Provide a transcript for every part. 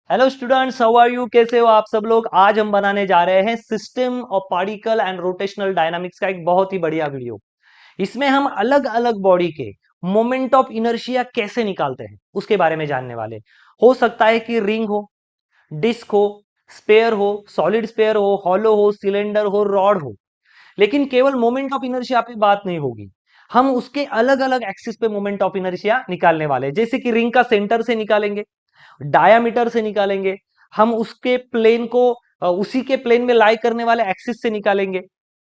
Hello students, how are you? कैसे हो आप सब लोग? आज हम बनाने जा रहे हैं system of particle and rotational dynamics का एक बहुत ही बढ़िया वीडियो। इसमें हम अलग अलग बॉडी के मोमेंट ऑफ इनर्शिया कैसे निकालते हैं उसके बारे में जानने वाले। हो सकता है कि रिंग हो, डिस्क हो, स्पेयर हो, सॉलिड स्पेयर हो, हॉलो हो, सिलेंडर हो, रॉड हो, लेकिन केवल मोमेंट ऑफ इनर्शिया पे बात नहीं होगी। हम उसके अलग अलग एक्सिस पे मोमेंट ऑफ इनर्शिया निकालने वाले हैं। जैसे कि रिंग का सेंटर से निकालेंगे, डायामीटर से निकालेंगे, हम उसके प्लेन को उसी के प्लेन में लाई करने वाले एक्सिस से निकालेंगे,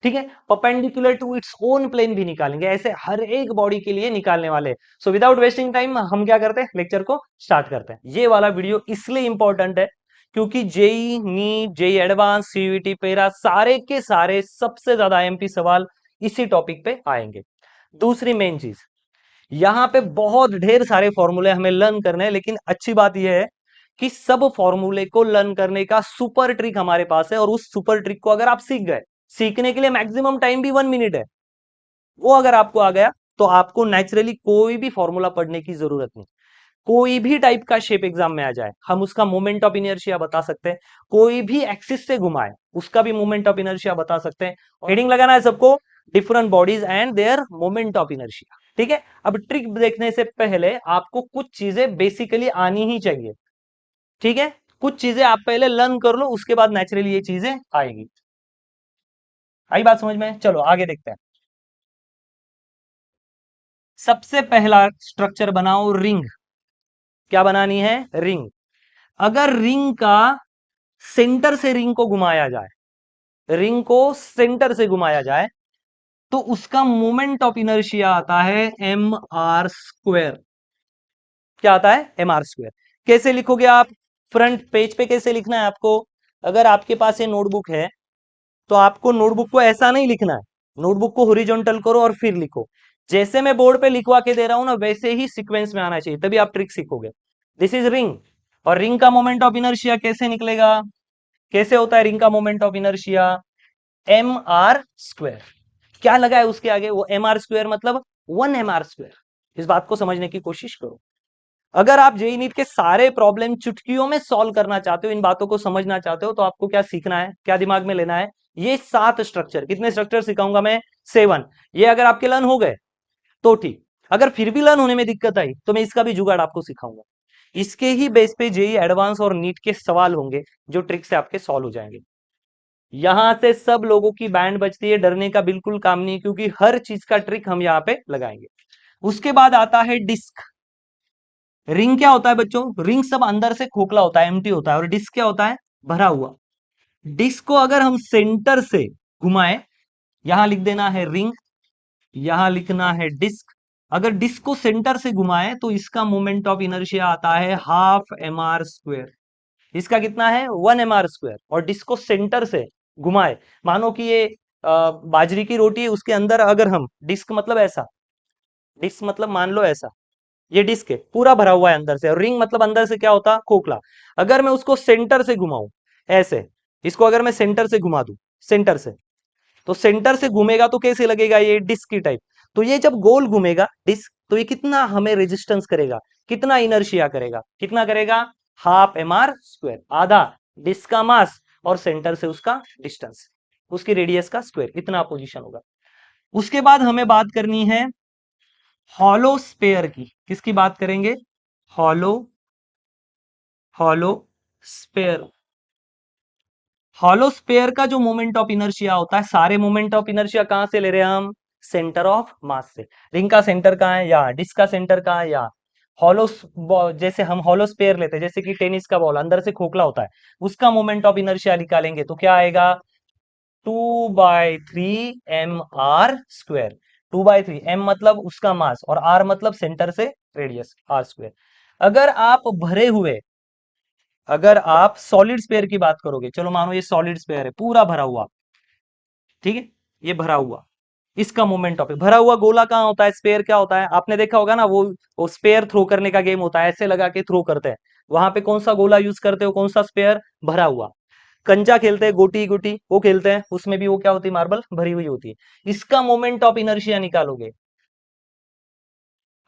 ठीक है। Perpendicular to its own plane भी निकालेंगे। ऐसे हर एक बॉडी के लिए निकालने वाले। सो विदाउट वेस्टिंग टाइम हम क्या करते हैं, लेक्चर को स्टार्ट करते हैं। ये वाला वीडियो इसलिए इंपॉर्टेंट है क्योंकि JEE NEET, JEE advance, CUET, पेरा, सारे के सारे सबसे ज्यादा एमपी सवाल इसी टॉपिक पे आएंगे। दूसरी मेन चीज, यहाँ पे बहुत ढेर सारे फॉर्मूले हमें लर्न करने हैं, लेकिन अच्छी बात यह है कि सब फॉर्मूले को लर्न करने का सुपर ट्रिक हमारे पास है। और उस सुपर ट्रिक को अगर आप सीख गए, सीखने के लिए मैक्सिमम टाइम भी 1 मिनट है, वो अगर आपको आ गया तो आपको नेचुरली कोई भी फॉर्मूला पढ़ने की जरूरत नहीं। कोई भी टाइप का शेप एग्जाम में आ जाए, हम उसका मोमेंट ऑफ इनर्शिया बता सकते हैं। कोई भी एक्सिस से घुमाए, उसका भी मोमेंट ऑफ इनर्शिया बता सकते हैं। हेडिंग लगाना है सबको, different bodies and their moment of inertia, ठीक है। अब ट्रिक देखने से पहले आपको कुछ चीजें बेसिकली आनी ही चाहिए, ठीक है। कुछ चीजें आप पहले लर्न कर लो, उसके बाद नेचुरली ये चीजें आएगी। आई बात समझ में? चलो आगे देखते हैं। सबसे पहला स्ट्रक्चर बनाओ, रिंग। क्या बनानी है? रिंग। अगर रिंग का सेंटर से रिंग को घुमाया जाए, रिंग को सेंटर से घुमाया जाए, तो उसका मोमेंट ऑफ इनर्शिया आता है एम आर स्क्वेयर। क्या आता है? M R square. कैसे लिखोगे आप? फ्रंट पेज पे कैसे लिखना है आपको? अगर आपके पास ये नोटबुक है तो आपको नोटबुक को ऐसा नहीं लिखना है, नोटबुक को हॉरिजॉन्टल करो और फिर लिखो। जैसे मैं बोर्ड पे लिखवा के दे रहा हूं ना, वैसे ही सीक्वेंस में आना चाहिए, तभी आप ट्रिक सीखोगे। This is ring. और रिंग का मोमेंट ऑफ इनर्शिया कैसे निकलेगा? कैसे होता है रिंग का moment of inertia? M R square. क्या लगा है उसके आगे? वो एम आर स्क्वेयर मतलब 1 mr स्क्वेयर। इस बात को समझने की कोशिश करो। अगर आप जेई नीट के सारे प्रॉब्लम चुटकियों में सॉल्व करना चाहते हो, इन बातों को समझना चाहते हो, तो आपको क्या सीखना है, क्या दिमाग में लेना है? ये 7 स्ट्रक्चर। कितने स्ट्रक्चर सिखाऊंगा मैं? 7। ये अगर आपके लर्न हो गए तो ठीक। अगर फिर भी लर्न होने में दिक्कत आई तो मैं इसका भी जुगाड़ आपको सिखाऊंगा। इसके ही बेस पे जेई एडवांस और नीट के सवाल होंगे जो ट्रिक से आपके सॉल्व हो जाएंगे। यहां से सब लोगों की बैंड बजती है, डरने का बिल्कुल काम नहीं, क्योंकि हर चीज का ट्रिक हम यहाँ पे लगाएंगे। उसके बाद आता है डिस्क। रिंग क्या होता है बच्चों? रिंग सब अंदर से खोखला होता है, एम्प्टी होता है, और डिस्क क्या होता है? भरा हुआ। डिस्क को अगर हम सेंटर से घुमाएं, यहां लिख देना है रिंग, यहां लिखना है डिस्क। अगर डिस्क को सेंटर से घुमाएं तो इसका मोमेंट ऑफ इनर्शिया आता है हाफ एम आर स्क्वेयर। इसका कितना है? 1 mr स्क्वेयर। और डिस्क को सेंटर से घुमाए, मानो कि ये बाजरी की रोटी है, उसके अंदर अगर हम डिस्क मतलब ऐसा, डिस्क मतलब मान लो ऐसा, ये डिस्क है, पूरा भरा हुआ है अंदर से। और रिंग मतलब अंदर से क्या होता? खोखला। अगर मैं उसको सेंटर से घुमाऊं ऐसे, इसको अगर मैं सेंटर से घुमा दूं, सेंटर से, तो सेंटर से घूमेगा तो कैसे लगेगा? ये डिस्क की टाइप। तो ये जब गोल घूमेगा डिस्क, तो ये कितना हमें रेजिस्टेंस करेगा, कितना इनर्शिया करेगा? कितना करेगा? Half M R square. आधा डिस्क का मास और सेंटर से उसका डिस्टेंस, उसकी रेडियस का स्क्वायर, इतना पोजीशन होगा। उसके बाद हमें बात करनी है हॉलो स्पेयर की। किसकी बात करेंगे? Hollow, hollow sphere. Hollow sphere का जो मोमेंट ऑफ इनर्शिया होता है, सारे मोमेंट ऑफ इनर्शिया कहां से ले रहे हैं हम? सेंटर ऑफ मास से। रिंग का सेंटर कहां है? यहाँ। डिस्क का सेंटर कहां है? यहाँ। हॉलो, जैसे हम हॉलो स्पेयर लेते हैं, जैसे कि टेनिस का बॉल अंदर से खोखला होता है, उसका मोमेंट ऑफ इनर्शिया निकालेंगे तो क्या आएगा? 2/3 mr स्क्वेयर। 2/3, एम मतलब उसका मास और आर मतलब सेंटर से रेडियस, आर स्क्वेयर। अगर आप भरे हुए, अगर आप सॉलिड स्पेयर की बात करोगे, चलो मानो ये सॉलिड स्पेयर है, पूरा भरा हुआ, ठीक है, ये भरा हुआ, इसका मोमेंट ऑफ, भरा हुआ गोला कहाँ होता है? स्पेयर क्या होता है? आपने देखा होगा ना, वो स्पेयर थ्रो करने का गेम होता है, ऐसे लगा के थ्रो करते हैं। वहां पे कौन सा गोला यूज करते हो? कौन सा स्पेयर? भरा हुआ। कंचा खेलते हैं, गोटी गोटी वो खेलते हैं, उसमें भी वो क्या होती है? मार्बल भरी हुई होती है। इसका मोमेंट ऑफ इनर्शिया निकालोगे,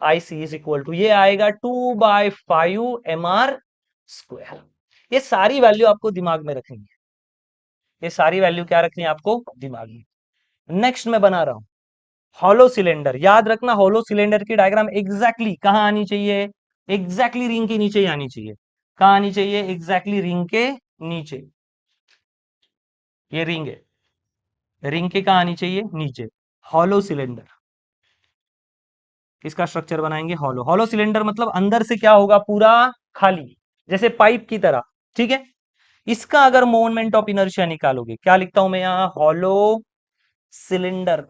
आई सी इज इक्वल टू, ये आएगा 2/5 mr स्क्वेयर। ये सारी वैल्यू आपको दिमाग में रखनी है, ये सारी वैल्यू क्या रखनी है आपको दिमाग में। नेक्स्ट मैं बना रहा हूं हॉलो सिलेंडर। याद रखना हॉलो सिलेंडर की डायग्राम एग्जैक्टली कहां आनी चाहिए, एग्जैक्टली रिंग के नीचे ही आनी चाहिए। कहां आनी चाहिए, एग्जैक्टली रिंग के नीचे। ये रिंग है, रिंग के कहां आनी चाहिए नीचे। हॉलो सिलेंडर, इसका स्ट्रक्चर बनाएंगे हॉलो। हॉलो सिलेंडर मतलब अंदर से क्या होगा, पूरा खाली, जैसे पाइप की तरह, ठीक है। इसका अगर मोमेंट ऑफ इनर्शिया निकालोगे, क्या लिखता हूं मैं यहां, हॉलो सिलेंडर।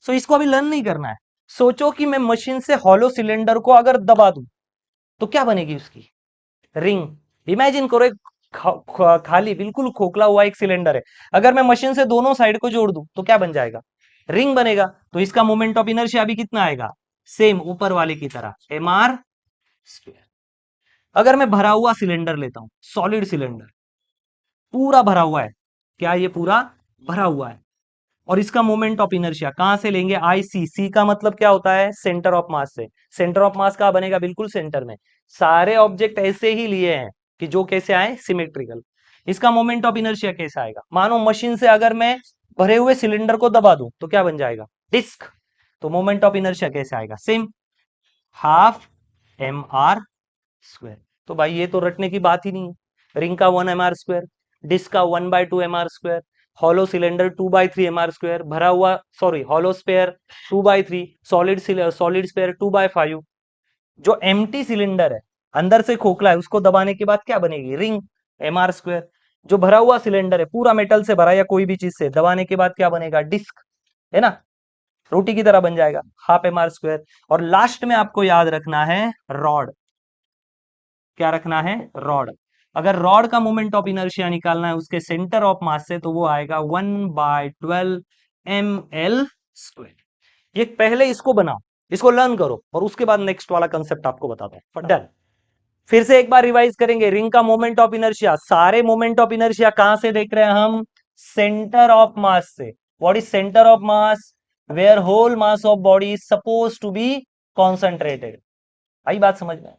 सो इसको अभी लर्न नहीं करना है। सोचो कि मैं मशीन से हॉलो सिलेंडर को अगर दबा दूं तो क्या बनेगी उसकी, रिंग। इमेजिन करो एक खाली बिल्कुल खोखला हुआ एक सिलेंडर है, अगर मैं मशीन से दोनों साइड को जोड़ दूं तो क्या बन जाएगा, रिंग बनेगा। तो इसका मोमेंट ऑफ इनर्शिया भी कितना आएगा, सेम ऊपर वाले की तरह, mr स्क्वायर। अगर मैं भरा हुआ सिलेंडर लेता हूं, सॉलिड सिलेंडर पूरा भरा हुआ है, क्या ये पूरा भरा हुआ है, और इसका मोमेंट ऑफ इनर्शिया कहां से लेंगे, आई सी। सी का मतलब क्या होता है, सेंटर ऑफ मास से। सेंटर ऑफ मास कहां बनेगा, बिल्कुल सेंटर में। सारे ऑब्जेक्ट ऐसे ही लिए हैं कि जो कैसे आए, सिमेट्रिकल। इसका मोमेंट ऑफ इनर्शिया कैसा आएगा, मानो मशीन से अगर मैं भरे हुए सिलेंडर को दबा दूं तो क्या बन जाएगा, डिस्क। तो मोमेंट ऑफ इनर्शिया कैसे आएगा, सेम, हाफ mr स्क्वायर। तो भाई ये तो रटने की बात ही नहीं है। रिंग का 1 mr स्क्वायर, डिस्क का 1/2 mr square, hollow cylinder 2/3 mr square, भरा हुआ sorry hollow sphere 2/3, solid solid sphere 2/5। जो एम्प्टी सिलेंडर है, अंदर से खोखला है, उसको दबाने के बाद क्या बनेगी, रिंग, mr स्क्वायर। जो भरा हुआ सिलेंडर है, पूरा मेटल से भरा या कोई भी चीज से, दबाने के बाद क्या बनेगा, डिस्क, है ना, रोटी की तरह बन जाएगा, हाफ mr स्क्वायर। और लास्ट में आपको याद रखना है रॉड। क्या रखना है, रॉड। अगर रॉड का मोमेंट ऑफ इनर्शिया निकालना है उसके सेंटर ऑफ मास से, तो वो आएगा 1/12 ml स्क्वायर। ये पहले इसको बनाओ, इसको लर्न करो, और उसके बाद नेक्स्ट वाला कंसेप्ट आपको बताता हूं। डन। फिर से एक बार रिवाइज करेंगे, रिंग का मोमेंट ऑफ इनर्शिया, सारे मोमेंट ऑफ इनर्शिया कहां से देख रहे हैं हम, सेंटर ऑफ मास से। What is centre of mass, where whole mass of body is suppose to be concentrated. आई बात समझ में,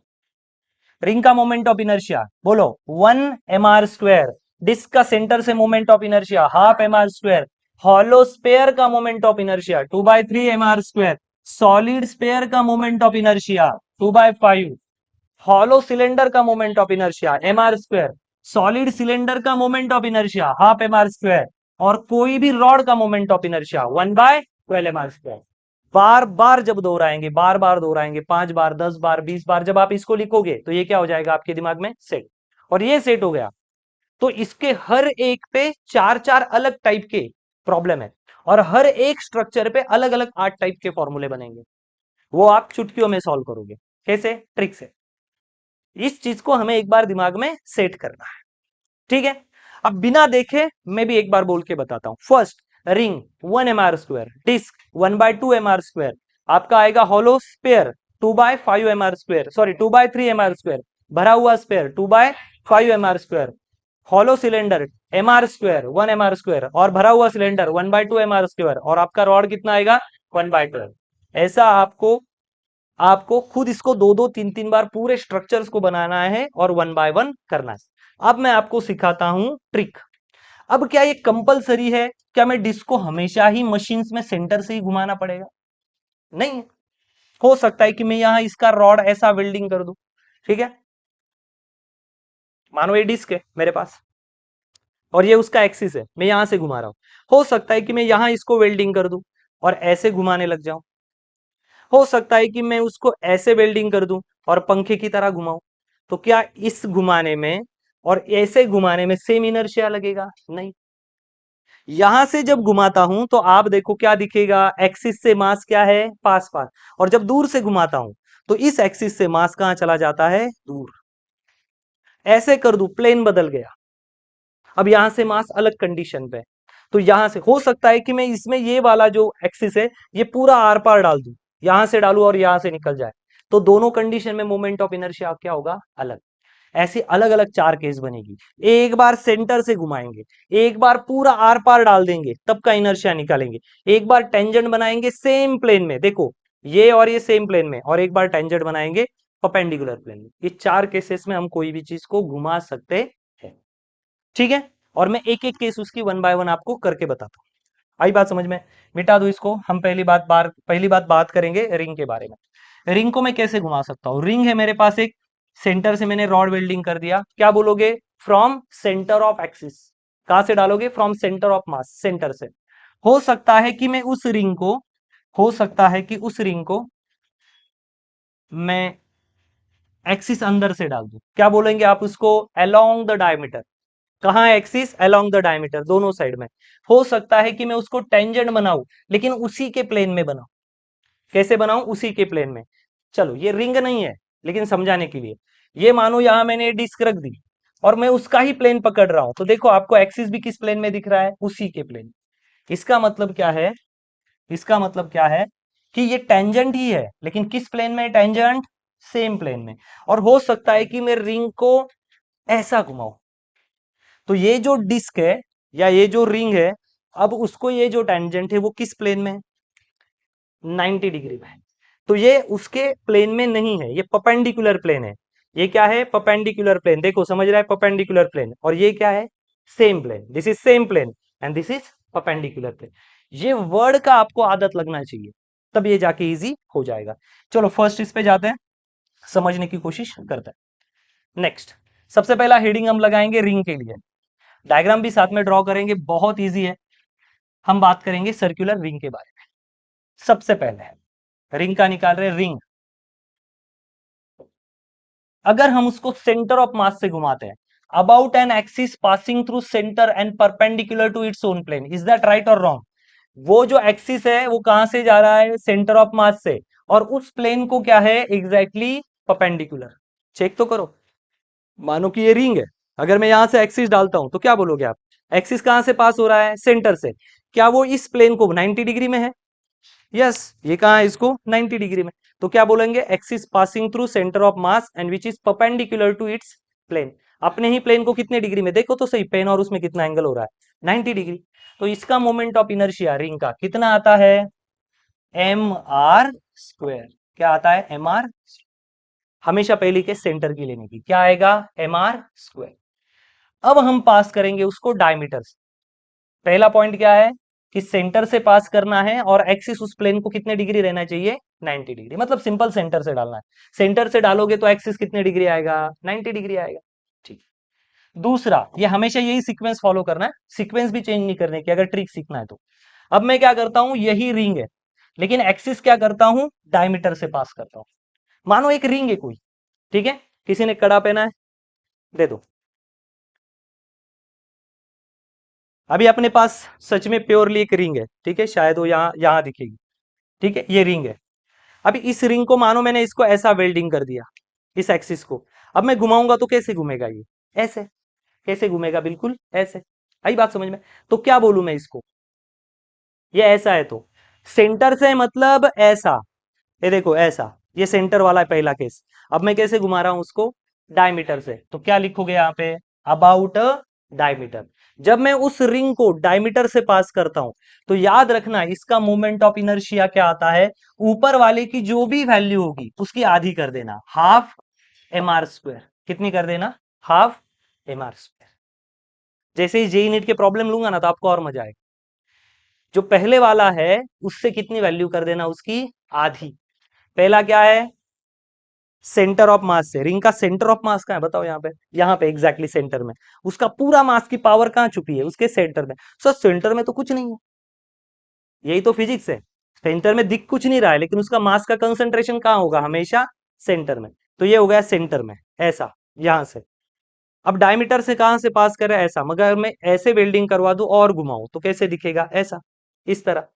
रिंग का मोमेंट ऑफ इनर्शिया बोलो 1 mr स्क्वायर, डिस्क का सेंटर से moment of inertia half mr square, hollow sphere का moment of inertia 2/3 mr square, solid sphere का moment of inertia 2/5, hollow cylinder का moment of inertia mr square, solid cylinder का moment of inertia half mr square, और कोई भी rod का moment of inertia 1/12 mr square. बार बार जब दोहराएंगे, बार बार दोहराएंगे, 5 बार, 10 बार, 20 बार, जब आप इसको लिखोगे तो ये क्या हो जाएगा आपके दिमाग में, सेट। और ये सेट हो गया तो इसके हर एक पे चार चार अलग टाइप के प्रॉब्लम है, और हर एक स्ट्रक्चर पे अलग अलग 8 टाइप के फॉर्मूले बनेंगे। वो आप चुटकियों में सॉल्व करोगे, कैसे, ट्रिक से। इस चीज को हमें एक बार दिमाग में सेट करना है, ठीक है। अब बिना देखे मैं भी एक बार बोल के बताता हूं। First, ring 1 mr square, disc 1/2 mr square, आपका आएगा hollow sphere 2/5 mr square, sorry 2/3 mr square, भरा हुआ sphere 2/5 mr square, hollow cylinder mr square 1 mr square, और भरा हुआ सिलेंडर 1/2 mr स्क्वायर, और आपका रॉड कितना आएगा 1/12। ऐसा आपको आपको खुद इसको दो दो तीन तीन बार पूरे स्ट्रक्चर्स को बनाना है और 1 बाय 1 करना है। अब मैं आपको सिखाता हूं ट्रिक। अब क्या ये कंपलसरी है, क्या मैं डिस्क को हमेशा ही मशीन्स में सेंटर से ही घुमाना पड़ेगा, नहीं। हो सकता है कि मैं यहां इसका रॉड ऐसा वेल्डिंग कर दूं, ठीक है। मानो ये डिस्क है मेरे पास और ये उसका एक्सिस है, मैं यहां से घुमा रहा हूं। हो सकता है कि मैं यहां इसको वेल्डिंग कर दूं और ऐसे घुमाने लग जाऊं। हो सकता है कि मैं उसको ऐसे वेल्डिंग कर दूं और पंखे की तरह घुमाऊं। तो क्या इस घुमाने में और ऐसे घुमाने में सेम इनर्शिया लगेगा, नहीं। यहां से जब घुमाता हूं तो आप देखो क्या दिखेगा, एक्सिस से मास क्या है, पास पास, और जब दूर से घुमाता हूं तो इस एक्सिस से मास कहां चला जाता है, दूर। ऐसे कर दूं, प्लेन बदल गया। अब यहां से मास अलग कंडीशन पे, तो यहां से हो सकता है कि मैं इसमें ये वाला जो एक्सिस है ये पूरा आर पार डाल दूं, यहां से डालू और यहां से निकल जाए, तो दोनों कंडीशन में मोमेंट ऑफ इनर्शिया क्या होगा, अलग। ऐसे अलग अलग 4 केस बनेगी। एक बार सेंटर से घुमाएंगे, एक बार पूरा आर पार डाल देंगे, तब का इनर्शिया निकालेंगे। एक बार टेंजेंट बनाएंगे सेम प्लेन में, देखो ये और ये सेम प्लेन में, और एक बार टेंजेंट बनाएंगे परपेंडिकुलर प्लेन में। ये 4 केसेस में हम कोई भी चीज को घुमा सकते हैं, ठीक है। और मैं एक एक केस उसकी 1 बाय 1 आपको करके बताता हूँ। आई बात समझ में? मिटा दो इसको। हम पहली बात बात करेंगे रिंग के बारे में। रिंग को मैं कैसे घुमा सकता हूँ? रिंग है मेरे पास एक, सेंटर से मैंने रॉड वेल्डिंग कर दिया। क्या बोलोगे? From centre of axis. कहां से डालोगे? From centre of mass, centre से। हो सकता है कि मैं उस रिंग को हो सकता है कि उस रिंग को मैं एक्सिस अंदर से डाल दूं। क्या बोलेंगे आप उसको? Along the diameter. कहाँ है एक्सिस? अलोंग द डायमीटर, दोनों साइड में। हो सकता है कि मैं उसको टेंजेंट बनाऊं, लेकिन उसी के प्लेन में बनाऊं। कैसे बनाऊं? उसी के प्लेन में। चलो, ये रिंग नहीं है, लेकिन समझाने के लिए, ये मानो यहां मैंने डिस्क रख दी और मैं उसका ही प्लेन पकड़ रहा हूं, तो देखो आपको एक्सिस भी किस प्लेन में दिख रहा है? उसी के प्लेन। इसका मतलब क्या है? इसका मतलब क्या है कि ये टेंजेंट ही है, लेकिन किस प्लेन में टेंजेंट? सेम प्लेन में। और हो सकता है कि मैं रिंग को ऐसा घुमाऊं, तो ये जो डिस्क है या ये जो रिंग है, अब उसको ये जो टेंजेंट है वो किस प्लेन में? 90 डिग्री में है। तो ये उसके प्लेन में नहीं है, ये परपेंडिकुलर प्लेन है। ये क्या है? Perpendicular plane. देखो, समझ रहा है? Perpendicular plane. और ये क्या है? Same plane. This is same plane and this is perpendicular plane. ये वर्ड का आपको आदत लगना चाहिए, तब ये जाके इजी हो जाएगा। चलो फर्स्ट इस पे जाते हैं, समझने की कोशिश करते हैं। नेक्स्ट, सबसे पहला हेडिंग हम लगाएंगे रिंग के लिए। डायग्राम भी साथ में ड्रॉ करेंगे, बहुत इजी है। हम बात करेंगे सर्कुलर रिंग के बारे में। सबसे पहले रिंग का निकाल रहे, रिंग। अगर हम उसको सेंटर ऑफ मास से घुमाते हैं, about an axis passing through centre and perpendicular to its own plane, is that right और रॉन्ग? वो जो एक्सिस है वो कहां से जा रहा है? सेंटर ऑफ मास से। और उस प्लेन को क्या है? Exactly perpendicular. चेक तो करो। मानो कि ये रिंग है, अगर मैं यहां से एक्सिस डालता हूं तो क्या बोलोगे आप? एक्सिस कहां से पास हो रहा है? सेंटर से। क्या वो इस प्लेन को 90 डिग्री में है? यस। ये कहां है? इसको 90 डिग्री में। तो क्या बोलेंगे? Axis passing through centre of mass and which is perpendicular to its plane. अपने ही प्लेन को कितने डिग्री में? देखो तो सही, पेन और उसमें कितना एंगल हो रहा है? 90 डिग्री। तो इसका मोमेंट ऑफ इनर्शिया रिंग का कितना आता है? M R square. क्या आता है? M R. हमेशा पहली के सेंटर की लेने की, क्या आएगा? M R square. अब हम पास करेंगे उसको डायमीटर से। पहला पॉइंट क्या है कि सेंटर से पास करना है और एक्सिस उस प्लेन को कितने डिग्री रहना चाहिए? 90 डिग्री। मतलब सिंपल, सेंटर से डालना है। सेंटर से डालोगे तो एक्सिस कितने डिग्री आएगा? 90 डिग्री आएगा। ठीक। दूसरा, ये हमेशा यही सीक्वेंस फॉलो करना है, सीक्वेंस भी चेंज नहीं करने की, अगर ट्रिक सीखना है तो। अब मैं क्या करता हूं, यही रिंग है, लेकिन एक्सिस क्या करता हूं? डायमीटर से पास करता हूं। मानो एक रिंग है कोई, ठीक है, किसी ने कड़ा पहना है, दे दो। अभी अपने पास सच में प्योरली एक रिंग है, ठीक है, शायद वो यहां यहां दिखेगी। ठीक है, ये रिंग है। अभी इस रिंग को मानो मैंने इसको ऐसा वेल्डिंग कर दिया, इस एक्सिस को। अब मैं घुमाऊंगा तो कैसे घूमेगा ये? ऐसे। कैसे घूमेगा? बिल्कुल ऐसे। आई बात समझ में? तो क्या बोलूं मैं इसको? ये ऐसा है तो सेंटर से मतलब ऐसा। ये देखो ऐसा, ये सेंटर वाला है पहला केस। अब मैं कैसे घुमा रहा हूं उसको? डायमीटर से। तो क्या लिखोगे यहाँ पे? About diameter. जब मैं उस रिंग को डायमीटर से पास करता हूं, तो याद रखना इसका मोमेंट ऑफ इनर्शिया क्या आता है? यूपर वाले की जो भी वैल्यू होगी उसकी आधी कर देना, हाफ एम आर स्क्वायर। कितनी कर देना? Half M R square. जैसे ही जेई नीट के प्रॉब्लम लूंगा ना, तो आपको और मजा आएगा। जो पहले वाला है उससे कितनी वैल्यू कर देना? उसकी आधी। पहला क्या है? सेंटर ऑफ मास से। रिंग का सेंटर ऑफ मास कहां है बताओ? यहाँ पे एग्जैक्टली सेंटर में। उसका पूरा मास की पावर कहां छुपी है? उसके सेंटर में। सर सेंटर में तो कुछ नहीं है, यही तो फिजिक्स है। सेंटर में दिख कुछ नहीं रहा है, लेकिन उसका मास का कंसंट्रेशन कहां होगा? हमेशा सेंटर में। तो ये हो गया सेंटर में, ऐसा, यहां से। अब डायमीटर से कहां से पास कर रहा है? ऐसा। मगर मैं ऐसे वेल्डिंग करवा दूं और घुमाऊं तो कैसे दिखेगा? ऐसा, इस तरह।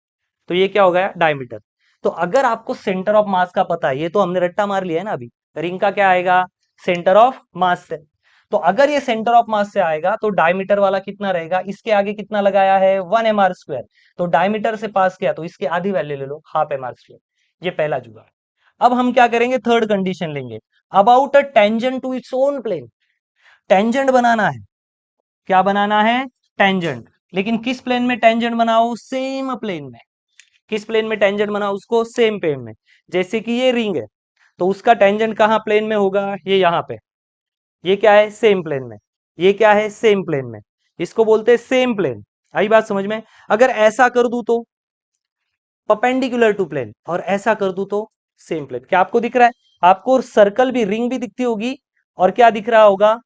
तो ये क्या हो गया? डायमीटर। तो अगर आपको सेंटर ऑफ मास का पता है, ये तो हमने रट्टा मार लिया है ना अभी। रिंग का क्या आएगा? सेंटर ऑफ मास से। तो अगर ये सेंटर ऑफ मास से आएगा तो डायमीटर वाला कितना रहेगा? इसके आगे कितना लगाया है? 1 mr²। तो डायमीटर से पास किया तो इसकी आधी वैल्यू ले लो, हाफ mr²। ये पहला जुगाड़। अब हम क्या करेंगे? थर्ड कंडीशन लेंगे, about a tangent to its own plane. Tangent बनाना है। क्या बनाना है? टेंजेंट। लेकिन किस प्लेन में टेंजेंट बनाओ? सेम प्लेन में। किस प्लेन में टेंजेंट बनाओ उसको? सेम प्लेन में। जैसे कि ये रिंग है, तो उसका टेंजेंट कहाँ प्लेन में होगा, ये यहाँ पे, ये क्या है सेम प्लेन में, ये क्या है सेम प्लेन में, इसको बोलते हैं सेम प्लेन। आई बात समझ में। अगर ऐसा कर दूं तो परपेंडिकुलर टू प्लेन, और ऐसा कर दूं तो सेम प्लेन। क्या आपको दिख रहा है, आपको सर्कल भी, रिंग भी दिखती होगी, और क्या दिख रहा होगा,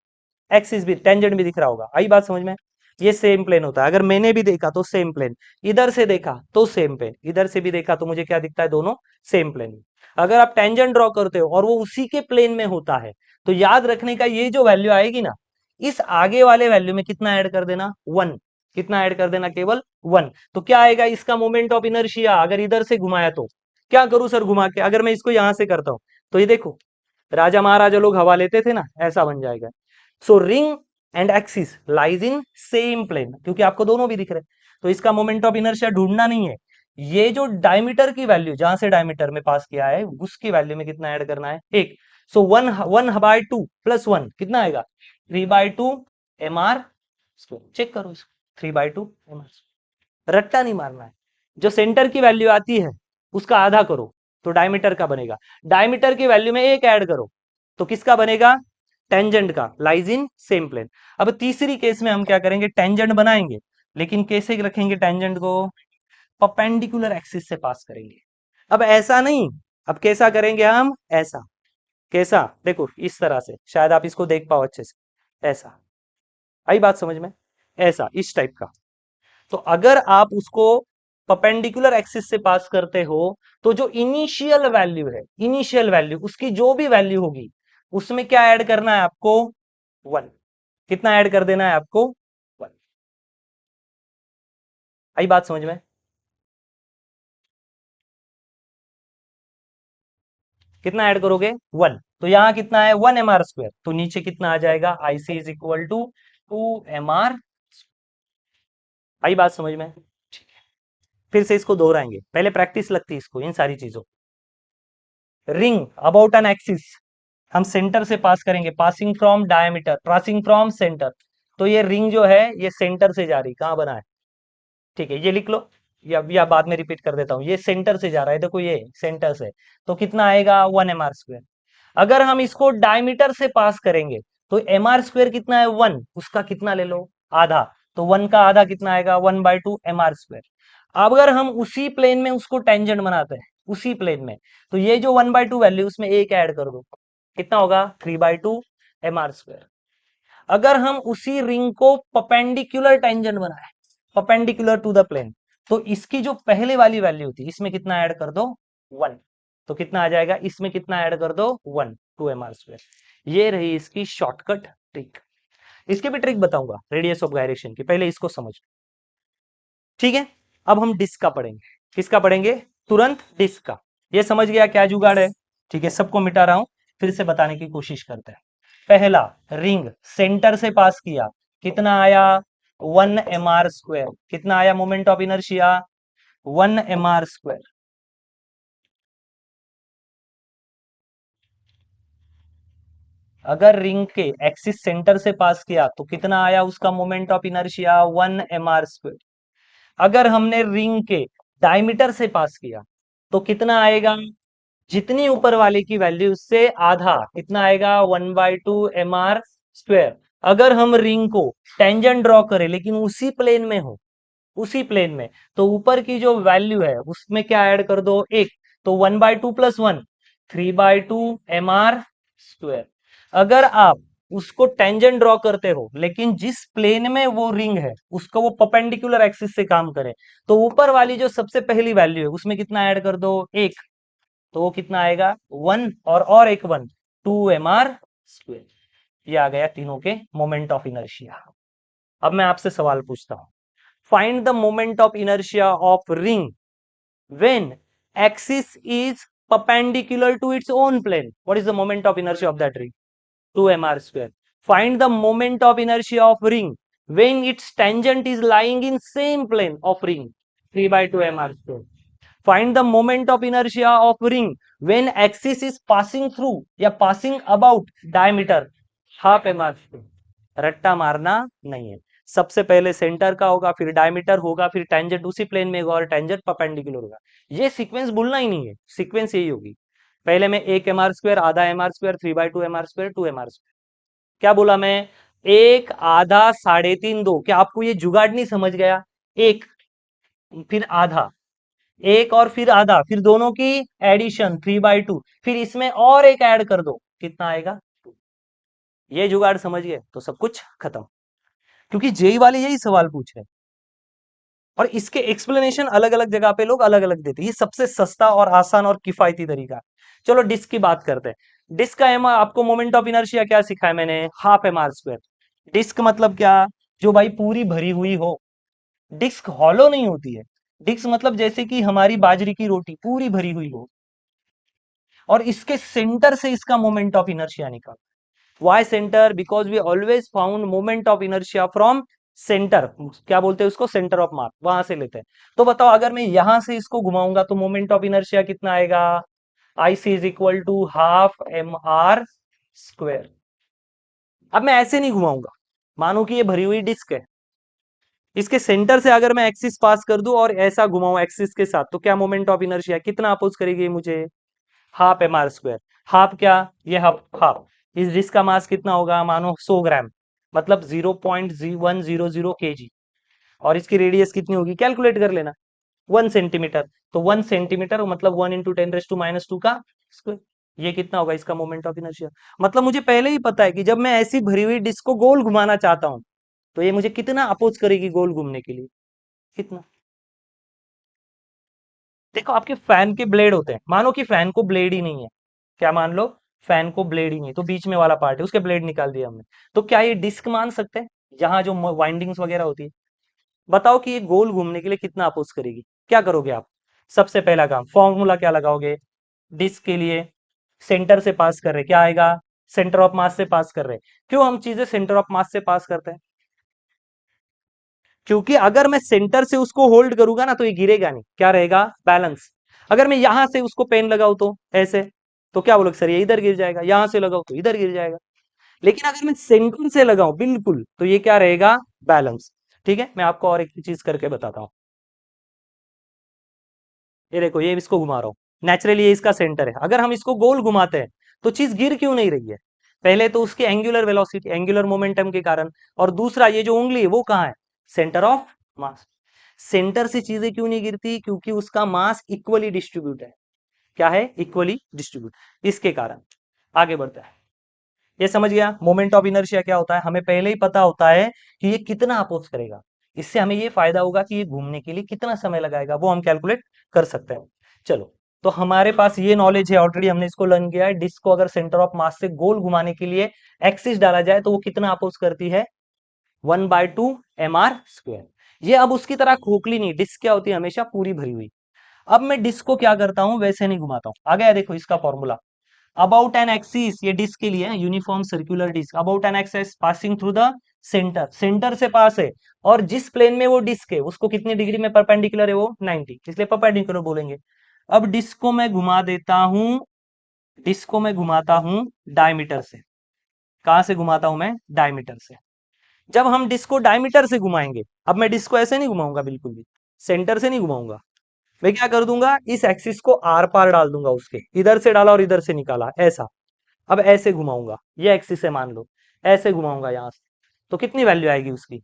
एक्सिस भी, टेंजेंट भी दिख रहा होगा। आई बात समझ में। ये सेम प्लेन होता है। अगर मैंने भी देखा तो सेम प्लेन, इधर से देखा तो सेम प्लेन, इधर से भी देखा तो मुझे क्या दिखता है, दोनों सेम प्लेन। अगर आप टेंजेंट ड्रॉ करते हो और वो उसी के प्लेन में होता है, तो याद रखने का, ये जो वैल्यू आएगी ना, इस आगे वाले वैल्यू में कितना ऐड कर देना, 1। कितना ऐड कर देना, केवल 1। तो क्या आएगा इसका मोमेंट ऑफ इनर्शिया, अगर इधर से घुमाया तो क्या करूं सर घुमा के, अगर मैं इसको यहां से करता हूं तो ये देखो, राजा महाराजा लोग हवा लेते थे ना, ऐसा बन जाएगा। So ring and axis lies in same plane, क्योंकि आपको दोनों भी दिख रहे हैं, तो इसका मोमेंट ऑफ इनर्शिया ढूंढना नहीं है, ये जो डायमीटर की वैल्यू, जहां से डायमीटर में पास किया है, उसकी वैल्यू में कितना ऐड करना है, एक। So one one by two plus one कितना आएगा, 3/2 mr स्क्वायर। चेक करो इसको, 3/2 mr, रट्टा नहीं मारना है। जो सेंटर की वैल्यू आती है उसका आधा करो तो डायमीटर का बनेगा, डायमीटर की वैल्यू में एक ऐड करो तो किसका बनेगा, टेंजेंट का, लाइज इन सेम प्लेन। अब तीसरी केस में हम क्या करेंगे, टेंजेंट बनाएंगे, लेकिन कैसे रखेंगे टेंजेंट को, परपेंडिकुलर एक्सिस से पास करेंगे। अब ऐसा नहीं, अब कैसा करेंगे हम, ऐसा, कैसा, देखो इस तरह से, शायद आप इसको देख पाओ अच्छे से, ऐसा। आई बात समझ में, ऐसा, इस टाइप का। तो अगर आप उसको परपेंडिकुलर एक्सिस से पास करते हो, तो जो इनिशियल वैल्यू है, इनिशियल वैल्यू, उसकी जो भी वैल्यू होगी, उसमें क्या ऐड करना है आपको, 1। कितना ऐड कर देना है आपको, 1। आई बात समझ में, कितना ऐड करोगे, 1। तो यहां कितना है, 1 mr², तो नीचे कितना आ जाएगा, IC is equal to 2 mr। आई बात समझ में। फिर से इसको दोहराएंगे, पहले प्रैक्टिस लगती है इसको, इन सारी चीजों। रिंग अबाउट एन एक्सिस, हम सेंटर से पास करेंगे, passing from diameter, passing from centre. तो ये रिंग जो है ये सेंटर से जा रही, कहां बना है, ठीक है, ये लिख लो, या बाद में रिपीट कर देता हूं, ये सेंटर से जा रहा है, देखो ये सेंटर से, तो कितना आएगा, 1 mr²। अगर हम इसको डायमीटर से पास करेंगे तो mr² कितना है, 1, उसका कितना ले लो, आधा। तो 1 का आधा कितना आएगा, 1/2 mr²। अगर हम उसी प्लेन में उसको टेंजेंट बनाते हैं, उसी प्लेन में, तो ये जो 1/2 वैल्यू, उसमें एक ऐड कर दो, कितना होगा, 3/2 mr²। अगर हम उसी रिंग को परपेंडिकुलर टेंजेंट बनाए, परपेंडिकुलर टू द प्लेन, तो इसकी जो पहले वाली वैल्यू थी, इसमें कितना ऐड कर दो, 1। तो कितना आ जाएगा, इसमें कितना ऐड कर दो, 1, 2 mr²। ये रही इसकी शॉर्टकट ट्रिक। इसकी भी ट्रिक बताऊंगा रेडियस ऑफ गायरेशन की, पहले इसको समझ, ठीक है। अब हम डिस्क का पढ़ेंगे, किसका पढ़ेंगे, तुरंत डिस्क का। ये समझ गया क्या जुगाड़ है, ठीक है, सबको मिटा रहा हूं, फिर से बताने की कोशिश करते हैं। पहला, रिंग सेंटर से पास किया, कितना आया, 1 mr²। कितना आया मोमेंट ऑफ इनर्शिया, 1 mr²। अगर रिंग के एक्सिस सेंटर से पास किया तो कितना आया उसका मोमेंट ऑफ इनर्शिया, 1 mr²। अगर हमने रिंग के डायमीटर से पास किया तो कितना आएगा, जितनी ऊपर वाले की वैल्यू उससे आधा, कितना आएगा, 1/2 mr²। अगर हम रिंग को टेंजेंट ड्रॉ करें, लेकिन उसी प्लेन में हो, उसी प्लेन में, तो ऊपर की जो वैल्यू है उसमें क्या ऐड कर दो, एक। तो 1/2 + 1, 3/2 mr²। अगर आप उसको टेंजेंट ड्रॉ करते हो, लेकिन जिस प्लेन में वो रिंग है उसको वो परपेंडिकुलर एक्सिस से काम करे, तो ऊपर वाली जो सबसे पहली वैल्यू है उसमें कितना ऐड कर दो, एक। तो वो कितना आएगा, 1, और एक 1, 2 mr²। ये आ गया तीनों के मोमेंट ऑफ इनर्शिया। अब मैं आपसे सवाल पूछता हूं, find the moment of inertia of ring when axis is perpendicular to its own plane. What is the moment of inertia of that ring, 2 mr²। Find the moment of inertia of ring when its tangent is lying in same plane of ring, 3/2 mr²। Find the moment of inertia of ring when axis is passing through या passing about diameter, 1/2 mr²। रट्टा मारना नहीं है, सबसे पहले centre का होगा, फिर डायमीटर होगा, फिर टेंजेंट उसी प्लेन में होगा, और टेंजेंट परपेंडिकुलर होगा। ये सीक्वेंस भूलना ही नहीं है, सीक्वेंस यही होगी। पहले में 1 mr², आधा mr², 3/2 mr², 2 mr²। क्या बोला मैं? एक, आधा, 3.5, 2। क्या आपको ये जुगाड़ नहीं समझ गया? एक, फिर आधा, एक और फिर आधा, फिर दोनों की एडिशन 3/2, फिर इसमें और एक ऐड कर दो, कितना आएगा? ये जुगाड़ समझ गए तो सब कुछ खत्म। क्योंकि जेई वाले यही सवाल पूछ रहे हैं और इसके एक्सप्लेनेशन अलग अलग जगह पे लोग अलग अलग देते हैं। ये सबसे सस्ता और आसान और किफायती तरीका है। चलो डिस्क की बात करते हैं। डिस्क का एम आपको मोमेंट ऑफ इनर्शिया क्या सिखाया मैंने? 1/2 mr²। डिस्क मतलब क्या? जो भाई पूरी भरी हुई हो। डिस्क हॉलो नहीं होती है। डिस्क मतलब जैसे कि हमारी बाजरी की रोटी पूरी भरी हुई हो और इसके सेंटर से इसका मोमेंट ऑफ इनर्शिया निकाल। Why centre? Because we always found moment of inertia from centre. क्या बोलते हैं उसको? सेंटर ऑफ मास, वहां से लेते हैं। तो बताओ अगर मैं यहां से इसको घुमाऊंगा तो मोमेंट ऑफ इनर्शिया कितना आएगा? आई C is equal to 1/2 mr²। अब मैं ऐसे नहीं घुमाऊंगा। मानो कि ये भरी हुई डिस्क है, इसके सेंटर से अगर मैं एक्सिस पास कर दूं और ऐसा घुमाऊं एक्सिस के साथ, तो क्या मोमेंट ऑफ इनर्शिया कितना अपोज करेगी मुझे? 1/2 mr²। हाफ क्या? ये हाफ हाफ। इस डिस्क का मास कितना होगा? मानो 100 ग्राम, मतलब 0.100 kg। और इसकी रेडियस कितनी होगी? कैलकुलेट कर लेना। 1 सेंटीमीटर। तो 1 सेंटीमीटर मतलब 1 × 10⁻² का स्क्वायर। ये कितना होगा इसका मोमेंट ऑफ इनर्शिया? मतलब मुझे पहले ही पता है कि जब मैं ऐसी भरी हुई डिस्क को गोल घुमाना चाहता हूं तो ये मुझे कितना अपोज करेगी गोल घूमने के लिए? कितना? देखो आपके फैन के ब्लेड होते हैं, मानो कि फैन को ब्लेड ही नहीं है। क्या मान लो? फैन को ब्लेड ही नहीं, तो बीच में वाला पार्ट है उसके ब्लेड निकाल दिया हमने। तो क्या ये डिस्क मान सकते हैं? यहाँ जो वाइंडिंग्स वगैरह होती है। बताओ कि ये गोल घूमने के लिए कितना अपोज करेगी? क्या करोगे आप? सबसे पहला काम, फॉर्मूला क्या लगाओगे? डिस्क के लिए सेंटर से पास कर रहे, क्या आएगा? सेंटर ऑफ मास से पास कर रहे। क्यों हम चीजें सेंटर ऑफ मास से पास करते हैं? क्योंकि अगर मैं सेंटर से उसको होल्ड करूंगा ना तो ये गिरेगा नहीं, क्या रहेगा? बैलेंस। अगर मैं यहां से उसको पेन लगाऊं तो ऐसे, तो क्या बोलोगे? सर ये इधर गिर जाएगा। यहां से लगाओ तो इधर गिर जाएगा। लेकिन अगर मैं सेंटर से लगाऊं बिल्कुल, तो ये क्या रहेगा? बैलेंस। ठीक है, मैं आपको और एक चीज करके बताता हूं। ये देखो, ये इसको घुमा रहा हूँ। नेचुरली ये इसका सेंटर है। अगर हम इसको गोल घुमाते हैं तो चीज गिर क्यों नहीं रही है? पहले तो उसकी एंगुलर वेलोसिटी, एंगुलर मोमेंटम के कारण। और दूसरा, ये जो उंगली है वो कहाँ है? Centre of mass. सेंटर से चीजें क्यों नहीं गिरती? क्योंकि उसका मास इक्वली डिस्ट्रीब्यूट है। क्या है? Equally distribute. इसके कारण आगे बढ़ता है। ये समझ गया मोमेंट ऑफ इनर्शिया क्या होता है? हमें पहले ही पता होता है कि ये कितना अपोज करेगा। इससे हमें ये फायदा होगा कि ये घूमने के लिए कितना समय लगाएगा, वो हम कैलकुलेट कर सकते हैं। चलो, तो हमारे पास ये नॉलेज है ऑलरेडी, हमने इसको लर्न किया है। डिस्क को अगर सेंटर ऑफ मास से गोल घुमाने के लिए एक्सिस डाला जाए तो वो कितना अपोज करती है? 1/2 mr²। ये अब उसकी तरह खोखली नहीं, डिस्क क्या होती है? हमेशा पूरी भरी हुई। अब मैं डिस्क को क्या करता हूं? वैसे नहीं घुमाता हूं। आ गया देखो इसका फॉर्मूला। अबाउट एन एक्सिस, ये डिस्क के लिए है, uniform circular disc. About an axis passing through the centre, centre से पास है। और जिस प्लेन में वो डिस्क है उसको कितनी डिग्री में परपेंडिकुलर है? वो 90, इसलिए परपेंडिकुलर बोलेंगे। अब डिस्क को मैं घुमा देता हूं, डिस्क को मैं घुमाता हूं डायमीटर से। कहां से घुमाता हूं मैं? डायमीटर से। जब हम डिस्क को डायमीटर से घुमाएंगे, अब मैं डिस्क को ऐसे नहीं घुमाऊंगा, बिल्कुल भी सेंटर से नहीं घुमाऊंगा। मैं क्या कर दूंगा? इस एक्सिस को आर पार डाल दूंगा उसके, इधर से डाला और इधर से निकाला, ऐसा। अब ऐसे घुमाऊंगा, ये एक्सिस है मान लो, ऐसे घुमाऊंगा यहां से, तो कितनी वैल्यू आएगी उसकी?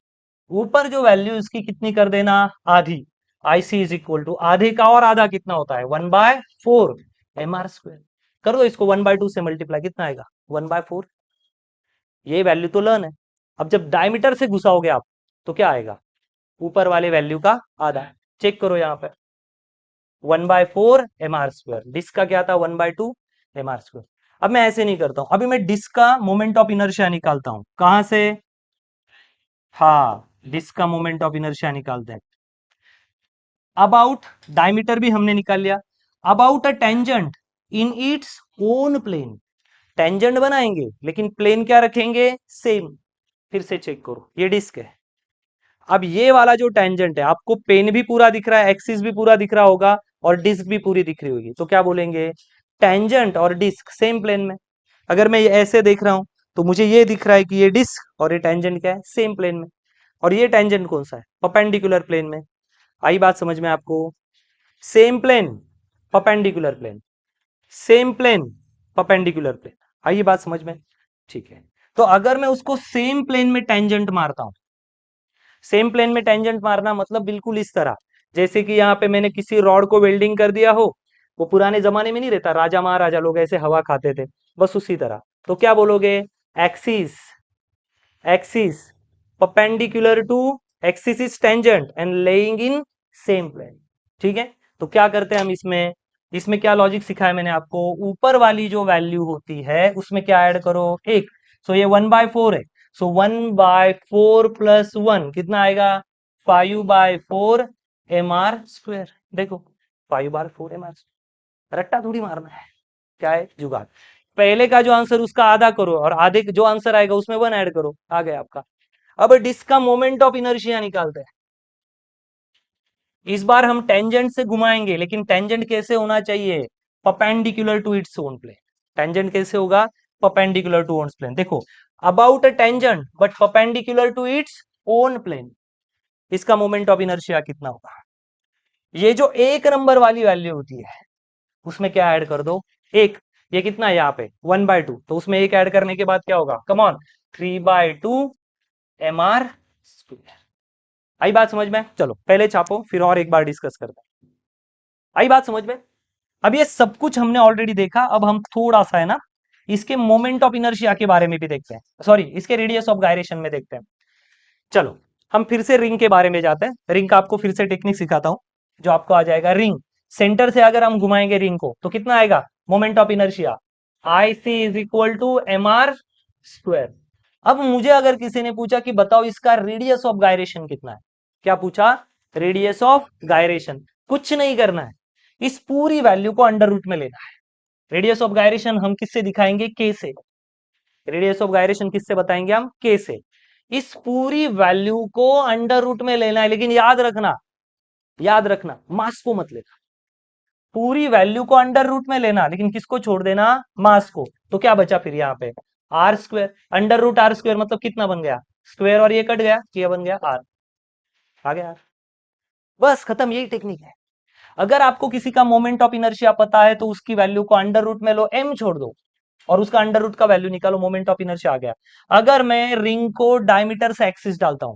ऊपर जो वैल्यू इसकी कितनी कर देना? आधी। आई सी इज इक्वल टू, आधे का और आधा कितना होता है? 1/4 mr²। कर दो इसको 1/2 से मल्टीप्लाई, कितना आएगा? 1/4। ये वैल्यू तो लर्न है। अब जब डायमीटर से घुसाओगे आप तो क्या आएगा? ऊपर वाले वैल्यू का आधा। चेक करो यहाँ पे, 1/4 mr²। डिस्क का क्या था? 1/2 mr²। अब मैं ऐसे नहीं करता हूं, अभी मैं डिस्क का मोमेंट ऑफ इनर्शिया निकालता हूं। कहां से? हाँ, डिस्क का मोमेंट ऑफ इनर्शिया निकालते हैं। अबाउट, डायमीटर भी हमने निकाल लिया। About a tangent in its own plane. Tangent बनाएंगे लेकिन प्लेन क्या रखेंगे? सेम। फिर से चेक करो, ये डिस्क है। अब ये वाला जो टेंजेंट है, आपको पेन भी पूरा दिख रहा है, एक्सिस भी पूरा दिख रहा होगा और डिस्क भी पूरी दिख रही होगी, तो क्या बोलेंगे? टेंजेंट और डिस्क सेम प्लेन में। अगर मैं ये ऐसे देख रहा हूं तो मुझे ये दिख रहा है कि ये डिस्क और ये टेंजेंट क्या है? सेम प्लेन में। और ये टेंजेंट कौन सा है? परपेंडिकुलर प्लेन में। आई बात समझ में आपको? Same plane, perpendicular plane. Same plane, perpendicular plane. आइए बात समझ में, ठीक है। तो अगर मैं उसको सेम प्लेन में टेंजेंट मारता हूं, सेम प्लेन में टेंजेंट मारना मतलब बिल्कुल इस तरह, जैसे कि यहाँ पे मैंने किसी रॉड को वेल्डिंग कर दिया हो, वो पुराने जमाने में नहीं रहता, राजा महाराजा लोग ऐसे हवा खाते थे, बस उसी तरह। तो क्या बोलोगे, axis, axis perpendicular to, axis is tangent and laying in same plane, ठीक है। तो क्या करते हैं हम इसमें, इसमें क्या लॉजिक सिखाया मैंने आपको, ऊपर वाली जो वैल्यू होती है उसमें क्या ऐड करो, एक। सो ये 1/4 है, सो 1/4 प्लस 1 कितना आएगा, 5/4 mr²। देखो 5/4 mr, रट्टा थोड़ी मारना है, क्या है, जुगाड़। पहले का जो आंसर उसका आधा करो और आधे जो आंसर आएगा उसमें 1 ऐड करो, आ गया आपका। अब डिस्क का मोमेंट ऑफ इनर्शिया निकालते हैं। इस बार हम टेंजेंट से घुमाएंगे, लेकिन टेंजेंट कैसे होना चाहिए, perpendicular to its own plane. Tangent कैसे होगा, परपेंडिकुलर टू ओन प्लेन। देखो, about a tangent but perpendicular to its own plane, इसका मोमेंट ऑफ इनर्शिया कितना होगा। ये जो एक नंबर वाली वैल्यू होती है उसमें क्या ऐड कर दो, एक। ये कितना है यहाँ पे 1/2, तो उसमें एक ऐड करने के बाद क्या होगा, कम ऑन, 3/2 mr²। आई बात समझ में, चलो पहले छापो फिर और एक बार डिस्कस करते हैं। आई बात समझ में। अब ये सब कुछ हमने ऑलरेडी देखा, अब हम थोड़ा सा है ना इसके मोमेंट ऑफ इनर्शिया के बारे में भी देखते हैं, सॉरी इसके रेडियस ऑफ गायरेशन में देखते हैं। चलो हम फिर से रिंग के बारे में जाते हैं, रिंग का आपको फिर से टेक्निक सिखाता हूं, जो आपको आ जाएगा। रिंग सेंटर से अगर हम घुमाएंगे रिंग को तो कितना आएगा, moment of inertia I C is equal to mr²। अब मुझे अगर किसी ने पूछा कि बताओ इसका रेडियस ऑफ गायरेशन कितना है, क्या पूछा, रेडियस ऑफ गायरेशन, कुछ नहीं करना है, इस पूरी वैल्यू को अंडर रूट में लेना है। रेडियस ऑफ गायरेशन हम किससे दिखाएंगे, के से। रेडियस ऑफ गायरेशन किससे बताएंगे हम, के से। इस पूरी वैल्यू को अंडर रूट में लेना है, लेकिन याद रखना, याद रखना मास को मत लेना, पूरी वैल्यू को अंडर रूट में लेना, लेकिन किसको छोड़ देना, मास को। तो क्या बचा फिर यहाँ पे, r², अंडर रूट r² मतलब कितना बन गया, स्क्वायर, और ये कट गया, ये बन गया r, आ गया r। बस खत्म, यही टेक्निक है। अगर आपको किसी का मोमेंट ऑफ इनर्शिया पता है तो उसकी वैल्यू को अंडर रूट में लो, m छोड़ दो और उसका अंडर रूट का वैल्यू निकालो, मोमेंट ऑफ इनर्शिया आ गया। अगर मैं रिंग को डायमीटर से एक्सिस डालता हूं,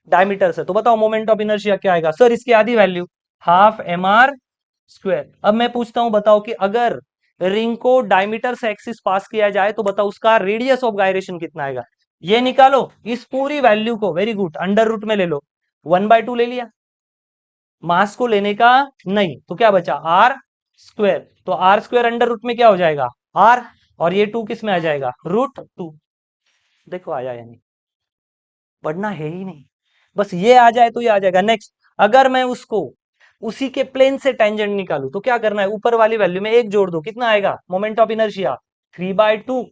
डायमीटर से, तो बताओ मोमेंट ऑफ इनर्शिया क्या आएगा, सर इसकी आधी वैल्यू, हाफ mr²। अब मैं पूछता हूं, बताओ कि अगर रिंग को डायमीटर से एक्सिस पास किया जाए तो बताओ उसका रेडियस ऑफ गायरेशन कितना आएगा, ये निकालो। इस पूरी वैल्यू को, वेरी गुड, अंडर रूट में ले लो, 1/2 ले लिया, मास को लेने का नहीं, तो क्या बचा, r²। तो r² अंडर रूट में क्या हो जाएगा, r, और ये 2 किस में आ जाएगा, √2। देखो आया या नहीं, पढ़ना है ही नहीं, बस ये आ जाए तो ये आ जाएगा। नेक्स्ट, अगर मैं उसको उसी के प्लेन से टेंजेंट निकालू तो क्या करना है, ऊपर वाली वैल्यू में एक जोड़ दो, कितना आएगा, मोमेंट ऑफ इनर्शिया 3/2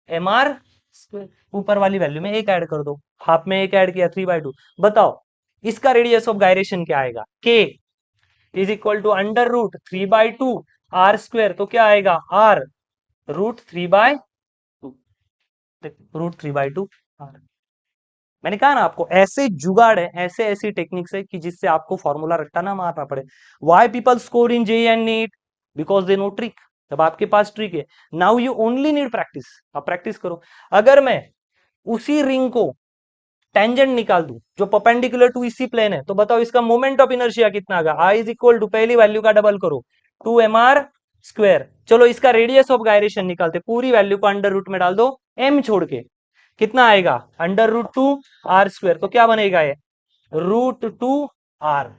mr²। ऊपर वाली वैल्यू में एक ऐड कर दो, हाफ में एक ऐड किया, 3/2। बताओ इसका रेडियस ऑफ गायरेशन क्या आएगा, k is equal to under root 3/2 r²। तो क्या आएगा, r √3/2, √3/2 r। मैंने कहा ना आपको, ऐसे जुगाड़ है, ऐसे ऐसी टेक्निक्स है कि जिससे आपको फॉर्मूला रट्टा ना मारना पड़े। Why people score in JEE and NEET, because they know trick. जब आपके पास ट्रिक है, now you only need practice, आप प्रैक्टिस करो। अगर मैं उसी रिंग को टेंजेंट निकाल दूं जो परपेंडिकुलर टू इसी प्लेन है, तो बताओ इसका मोमेंट ऑफ इनर्शिया कितना आएगा, आई इज इक्वल टू, पहली वैल्यू का डबल करो, 2mr²। चलो इसका रेडियस ऑफ गायरेशन निकालते, पूरी वैल्यू को अंडर रूट में डाल दो, m छोड़ के, कितना आएगा, अंडर रूट 2 r²। तो क्या बनेगा ये, √2r।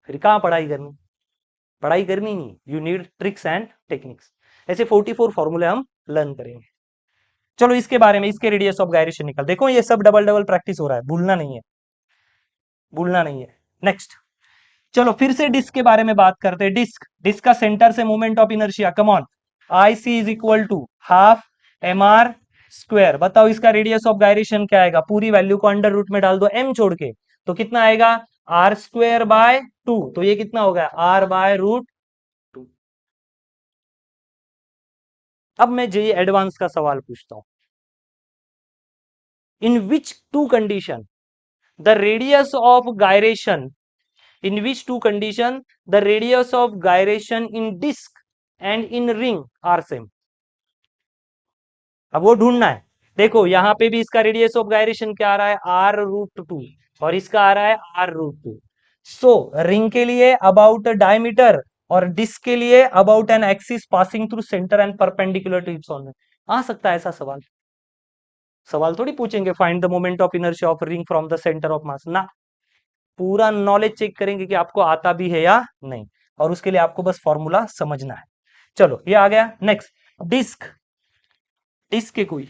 फिर कहां पढ़ाई करनी, पढ़ाई करनी नहीं, you need tricks and techniques. ऐसे 44 फॉर्मूले हम लर्न करेंगे। चलो इसके बारे में, इसके रेडियस ऑफ गायरेशन निकल, देखो ये सब डबल डबल प्रैक्टिस हो रहा है, भूलना नहीं है, भूलना नहीं है। नेक्स्ट, चलो फिर से डिस्क के बारे में बात करते हैं। डिस्क, डिस्क का सेंटर से moment of inertia, come on, I C is equal to half mr²। बताओ इसका रेडियस ऑफ गायरेशन क्या आएगा, पूरी वैल्यू को अंडर रूट में डाल दो, m छोड़ के, तो कितना आएगा, r²/2। तो ये कितना हो गया, r/√2। अब मैं जे एडवांस का सवाल पूछता हूं, in which two condition the radius of gyration in which two condition the radius of gyration in disc and in ring are same. अब वो ढूंढना है। देखो यहाँ पे भी इसका रेडियस ऑफ गायरेशन क्या आ रहा है, r√2, और इसका आ रहा है r√2। सो रिंग के लिए अबाउट डायमीटर और डिस्क के लिए about an axis passing through centre and perpendicular to its orbit. आ सकता है ऐसा सवाल। सवाल थोड़ी पूछेंगे find the moment of inertia of ring from the centre of mass ना। पूरा नॉलेज चेक करेंगे कि आपको आता भी है या नहीं, और उसके लिए आपको बस फॉर्मूला समझना है। चलो ये आ गया। Next, disc. डिस्क के कोई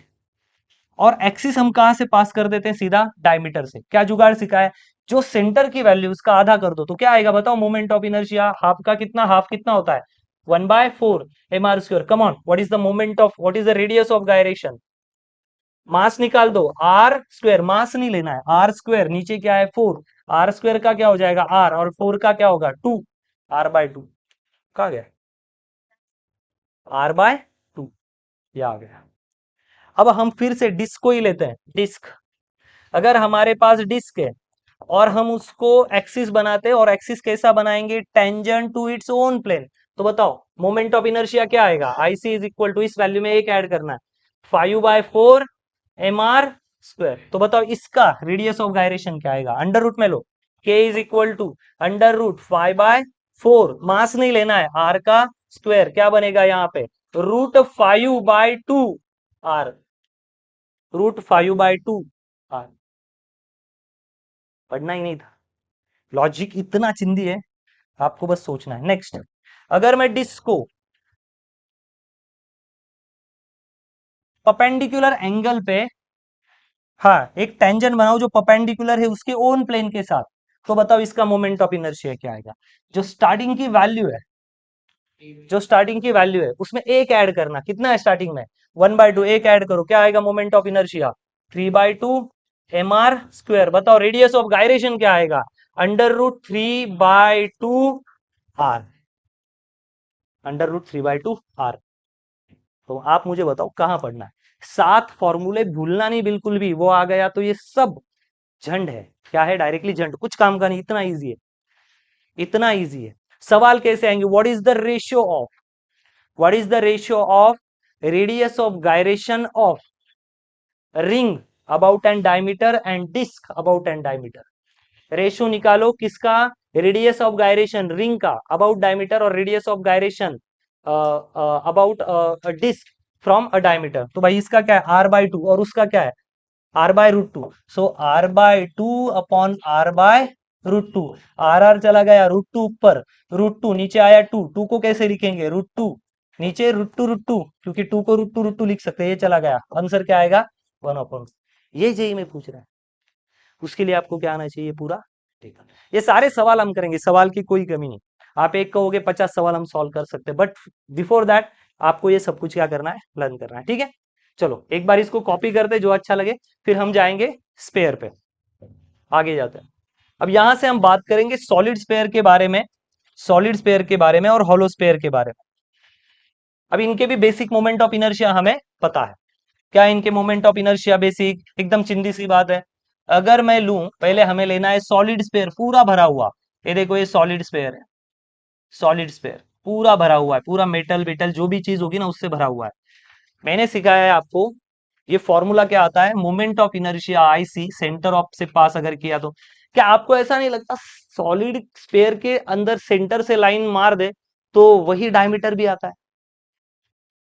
और एक्सिस हम कहां से पास कर देते हैं, सीधा डायमीटर से। क्या जुगाड़ सिखा है, जो सेंटर की वैल्यू उसका आधा कर दो तो क्या आएगा बताओ, मोमेंट ऑफ इनर्शिया। हाफ का कितना, हाफ कितना होता है 1/4 mr²। Come on, what is the moment of, what is the radius of gyration. Mass निकाल दो, r², मास नहीं लेना है, r², नीचे क्या है 4, r² का क्या हो जाएगा r, और 4 का क्या होगा 2, r/2। कहा गया r/2, ये आ गया। अब हम फिर से डिस्क को ही लेते हैं। डिस्क, अगर हमारे पास डिस्क है और हम उसको एक्सिस बनाते हैं, और एक्सिस कैसा बनाएंगे, tangent to its own plane, तो बताओ मोमेंट ऑफ इनर्शिया क्या आएगा, IC इज इक्वल टू, इस वैल्यू में एक ऐड करना है, 5/4 mr²। तो बताओ इसका रेडियस ऑफ गायरेशन क्या आएगा, अंडर रूट में लो, k इज इक्वल टू √5/4, मास नहीं लेना है, r का स्क्वायर, क्या बनेगा यहाँ पे √5/2r, √5/2r। पढ़ना ही नहीं था, लॉजिक इतना चिंदी है, आपको बस सोचना है। नेक्स्ट, अगर मैं डिस्क को परपेंडिकुलर एंगल पे, हाँ, एक टेंजेंट बनाओ जो परपेंडिकुलर है उसके ओन प्लेन के साथ, तो बताओ इसका मोमेंट ऑफ इनर्शिया क्या आएगा। जो स्टार्टिंग की वैल्यू है, जो स्टार्टिंग की वैल्यू है उसमें एक ऐड करना, कितना है स्टार्टिंग में 1/2, एक ऐड करो, क्या आएगा मोमेंट ऑफ इनर्शिया 3/2 mr²। बताओ रेडियस ऑफ गायरेशन क्या आएगा, √3/2r, √3/2r। तो आप मुझे बताओ कहां पढ़ना है। 7 फॉर्मूले भूलना नहीं बिल्कुल भी, वो आ गया तो ये सब झंड है। क्या है, डायरेक्टली झंड, कुछ काम का नहीं, इतना इजी है, इतना इजी है। सवाल कैसे आएंगे, what is the ratio of, what is the ratio of radius of gyration of ring about and diameter and disc about and diameter. Ratio निकालो किसका, रेडियस ऑफ गायरेशन रिंग का अबाउट डायमीटर, और radius of gyration about disc from a diameter. तो भाई इसका क्या है r/2, और उसका क्या है r/√2। सो r/2 अपॉन r/√2, r चला गया √2 ऊपर, √2 नीचे आया 2, 2 को कैसे लिखेंगे √2, नीचे √2, क्योंकि 2 को √2 लिख सकते हैं, ये चला गया, आंसर क्या आएगा 1/, ये जेई में पूछ रहा है। उसके लिए आपको क्या आना चाहिए पूरा, ठीक है। ये सारे सवाल हम करेंगे, सवाल की कोई कमी नहीं। आप एक कहोगे 50 सवाल हम सॉल्व कर सकते हैं, बट बिफोर दैट आपको ये सब कुछ क्या करना है, लर्न करना है, ठीक है। चलो एक बार इसको कॉपी करते, जो अच्छा लगे, फिर हम जाएंगे स्पेयर पे, आगे जाते हैं। अब यहां से हम बात करेंगे सॉलिड स्पेयर के बारे में, सॉलिड स्पेयर के बारे में और हॉलो स्पेयर के बारे में। अब इनके भी बेसिक मोमेंट ऑफ इनर्शिया हमें पता है। क्या है इनके मोमेंट ऑफ इनर्शिया, बेसिक एकदम चिंदी सी बात है। अगर मैं लूं, पहले हमें लेना है सॉलिड स्पेयर पूरा भरा हुआ, ये देखो ये सॉलिड स्पेयर है, सॉलिड स्पेयर पूरा भरा हुआ है, पूरा मेटल वेटल जो भी चीज होगी ना उससे भरा हुआ है। मैंने सिखाया है आपको, ये फॉर्मूला क्या आता है, moment of inertia IC centre of से पास अगर किया तो। क्या आपको ऐसा नहीं लगता सॉलिड स्पेयर के अंदर सेंटर से लाइन मार दे तो वही डायमीटर भी आता है।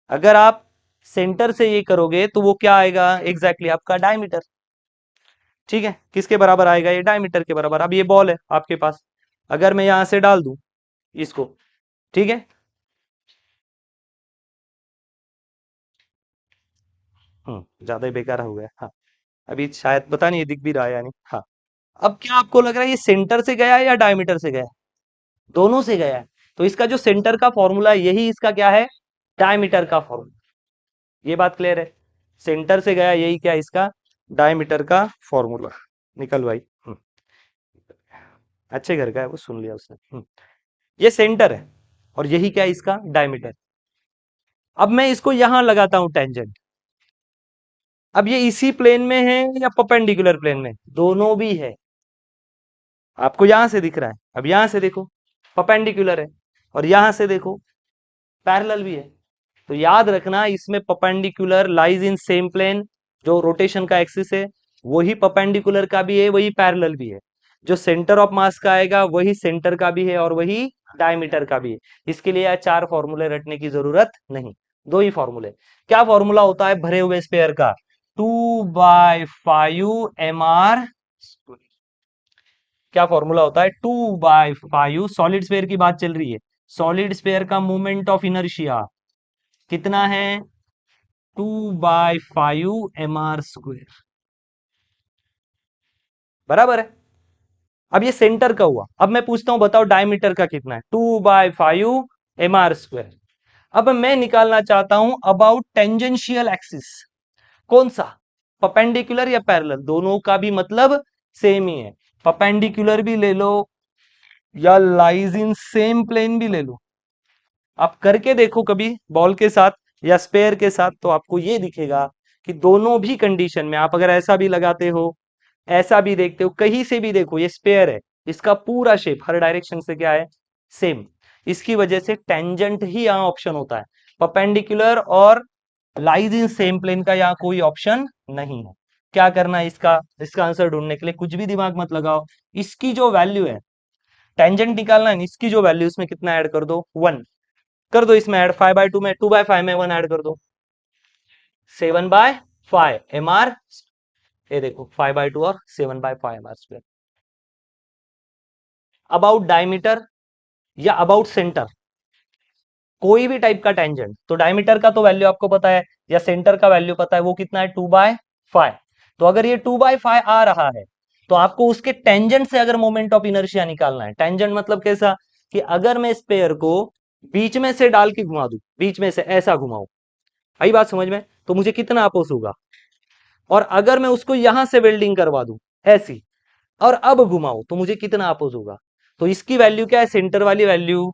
अगर आप सेंटर से ये करोगे तो वो क्या आएगा, एग्जैक्टली आपका डायमीटर, ठीक है। किसके बराबर आएगा, ये डायमीटर के बराबर। अब ये बॉल है आपके पास, अगर मैं यहां से डाल दूं इसको, ठीक है, ज्यादा ही बेकार हो गया, हाँ। अभी शायद पता नहीं ये दिख भी रहा है या नहीं, हाँ। अब क्या आपको लग रहा है ये सेंटर से गया है या डायमीटर से गया है, दोनों से गया है। तो इसका जो सेंटर का फॉर्मूला है यही इसका क्या है, डायमीटर का फॉर्मूला। ये बात क्लियर है, सेंटर से गया यही क्या है, इसका डायमीटर का फॉर्मूला। निकल भाई, अच्छे घर का है वो, सुन लिया उसने। ये सेंटर है और यही क्या है, इसका डायमीटर। अब मैं इसको यहां लगाता हूं टेंजेंट, अब ये इसी प्लेन में है या परपेंडिकुलर प्लेन में, दोनों भी है। आपको यहां से दिख रहा है, अब यहां से देखो परपेंडिकुलर है, और यहां से देखो पैरेलल भी है। तो याद रखना इसमें perpendicular lies in same plane, जो रोटेशन का एक्सिस है वही परपेंडिकुलर का भी है, वही पैरेलल भी है। जो सेंटर ऑफ मास का आएगा वही सेंटर का भी है और वही डायमीटर का भी है। इसके लिए यार 4 फॉर्मूले रटने की जरूरत नहीं, 2 ही फॉर्मूले। क्या फॉर्मूला होता है भरे हुए स्पेयर का? 2/5 mr। क्या फॉर्मूला होता है? 2/5, सॉलिड स्पेयर की बात चल रही है। सॉलिड स्पेयर का मोमेंट ऑफ इनर्शिया कितना है? 2/5 mr²। बराबर है। अब ये सेंटर का हुआ, अब मैं पूछता हूं बताओ डायमीटर का कितना है? 2/5 mr²। अब मैं निकालना चाहता हूं अबाउट टेंजेंशियल एक्सिस। कौन सा? परपेंडिकुलर या पैरेलल? दोनों का भी मतलब सेम ही है। परपेंडिकुलर भी ले लो या लाइज इन सेम प्लेन भी ले लो। आप करके देखो कभी बॉल के साथ या स्पेयर के साथ, तो आपको ये दिखेगा कि दोनों भी कंडीशन में आप अगर ऐसा भी लगाते हो, ऐसा भी देखते हो, कहीं से भी देखो, ये स्पेयर है, इसका पूरा शेप हर डायरेक्शन से क्या है? सेम। इसकी वजह से टेंजेंट ही यहाँ ऑप्शन होता है, परपेंडिकुलर और लाइज इन सेम प्लेन का यहाँ कोई ऑप्शन नहीं है। क्या करना है इसका? इसका आंसर ढूंढने के लिए कुछ भी दिमाग मत लगाओ, इसकी जो वैल्यू है, टेंजेंट निकालना है, इसकी जो वैल्यू इसमें कितना ऐड कर दो? 1 कर दो। इसमें ऐड 5/2 में, 2/5 में 1 ऐड कर दो, 7/5 mr। ये देखो 5/2 और 7/5 mr²। अबाउट डायमीटर या अबाउट सेंटर, कोई भी टाइप का टेंजेंट, तो डायमीटर का तो वैल्यू आपको पता है या सेंटर का वैल्यू पता है, वो कितना है? 2/5। तो अगर ये 2/5 आ रहा है तो आपको उसके टेंजेंट से अगर मोमेंट ऑफ इनर्शिया निकालना है। टेंजेंट मतलब कैसा? कि अगर मैं स्पेयर को बीच में से डाल के घुमा दूं, बीच में से ऐसा घुमाऊं, आई बात समझ में, तो मुझे कितना अपोज होगा? और अगर मैं उसको यहां से वेल्डिंग करवा दूं ऐसी, और अब घुमाऊं, तो मुझे कितना अपोज होगा? तो इसकी वैल्यू क्या है? सेंटर वाली वैल्यू